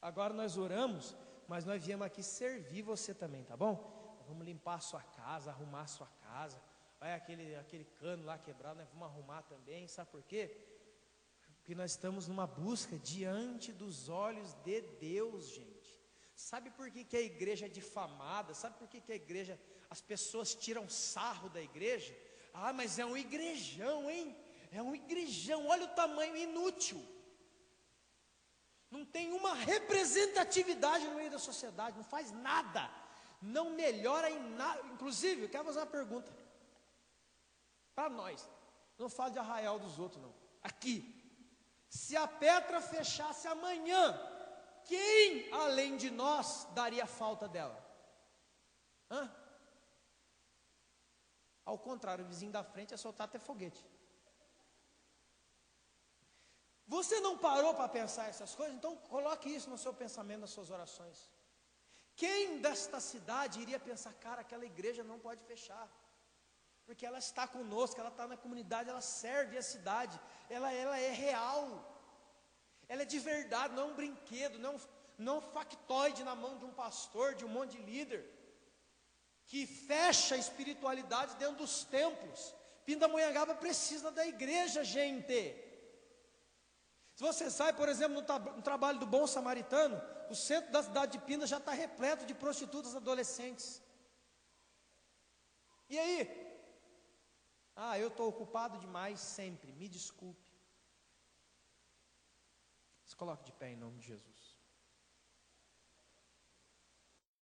agora nós oramos, mas nós viemos aqui servir você também, tá bom? Vamos limpar a sua casa, arrumar a sua casa. Vai aquele cano lá quebrado, nós vamos arrumar também. Sabe por quê? Porque nós estamos numa busca diante dos olhos de Deus, gente. Sabe por que a igreja é difamada? Sabe por que a igreja, as pessoas tiram sarro da igreja? Ah, mas é um igrejão, hein? É um igrejão, olha o tamanho inútil. Não tem uma representatividade no meio da sociedade, não faz nada, não melhora em nada. Inclusive, eu quero fazer uma pergunta para nós. Não falo de Arraial dos outros, não. Aqui, se a Petra fechasse amanhã, quem além de nós daria falta dela? Ao contrário, o vizinho da frente ia soltar até foguete. Você não parou para pensar essas coisas? Então coloque isso no seu pensamento, nas suas orações. Quem desta cidade iria pensar, cara, aquela igreja não pode fechar, porque ela está conosco, ela está na comunidade, ela serve a cidade, ela é real, ela é de verdade, não é um brinquedo, não é um factoide na mão de um pastor, de um monte de líder, que fecha a espiritualidade dentro dos templos. Pindamonhangaba precisa da igreja, gente. Se você sai, por exemplo, no trabalho do Bom Samaritano, o centro da cidade de Pinda já está repleto de prostitutas adolescentes. E aí? Ah, eu estou ocupado demais sempre, me desculpe. Se coloque de pé em nome de Jesus.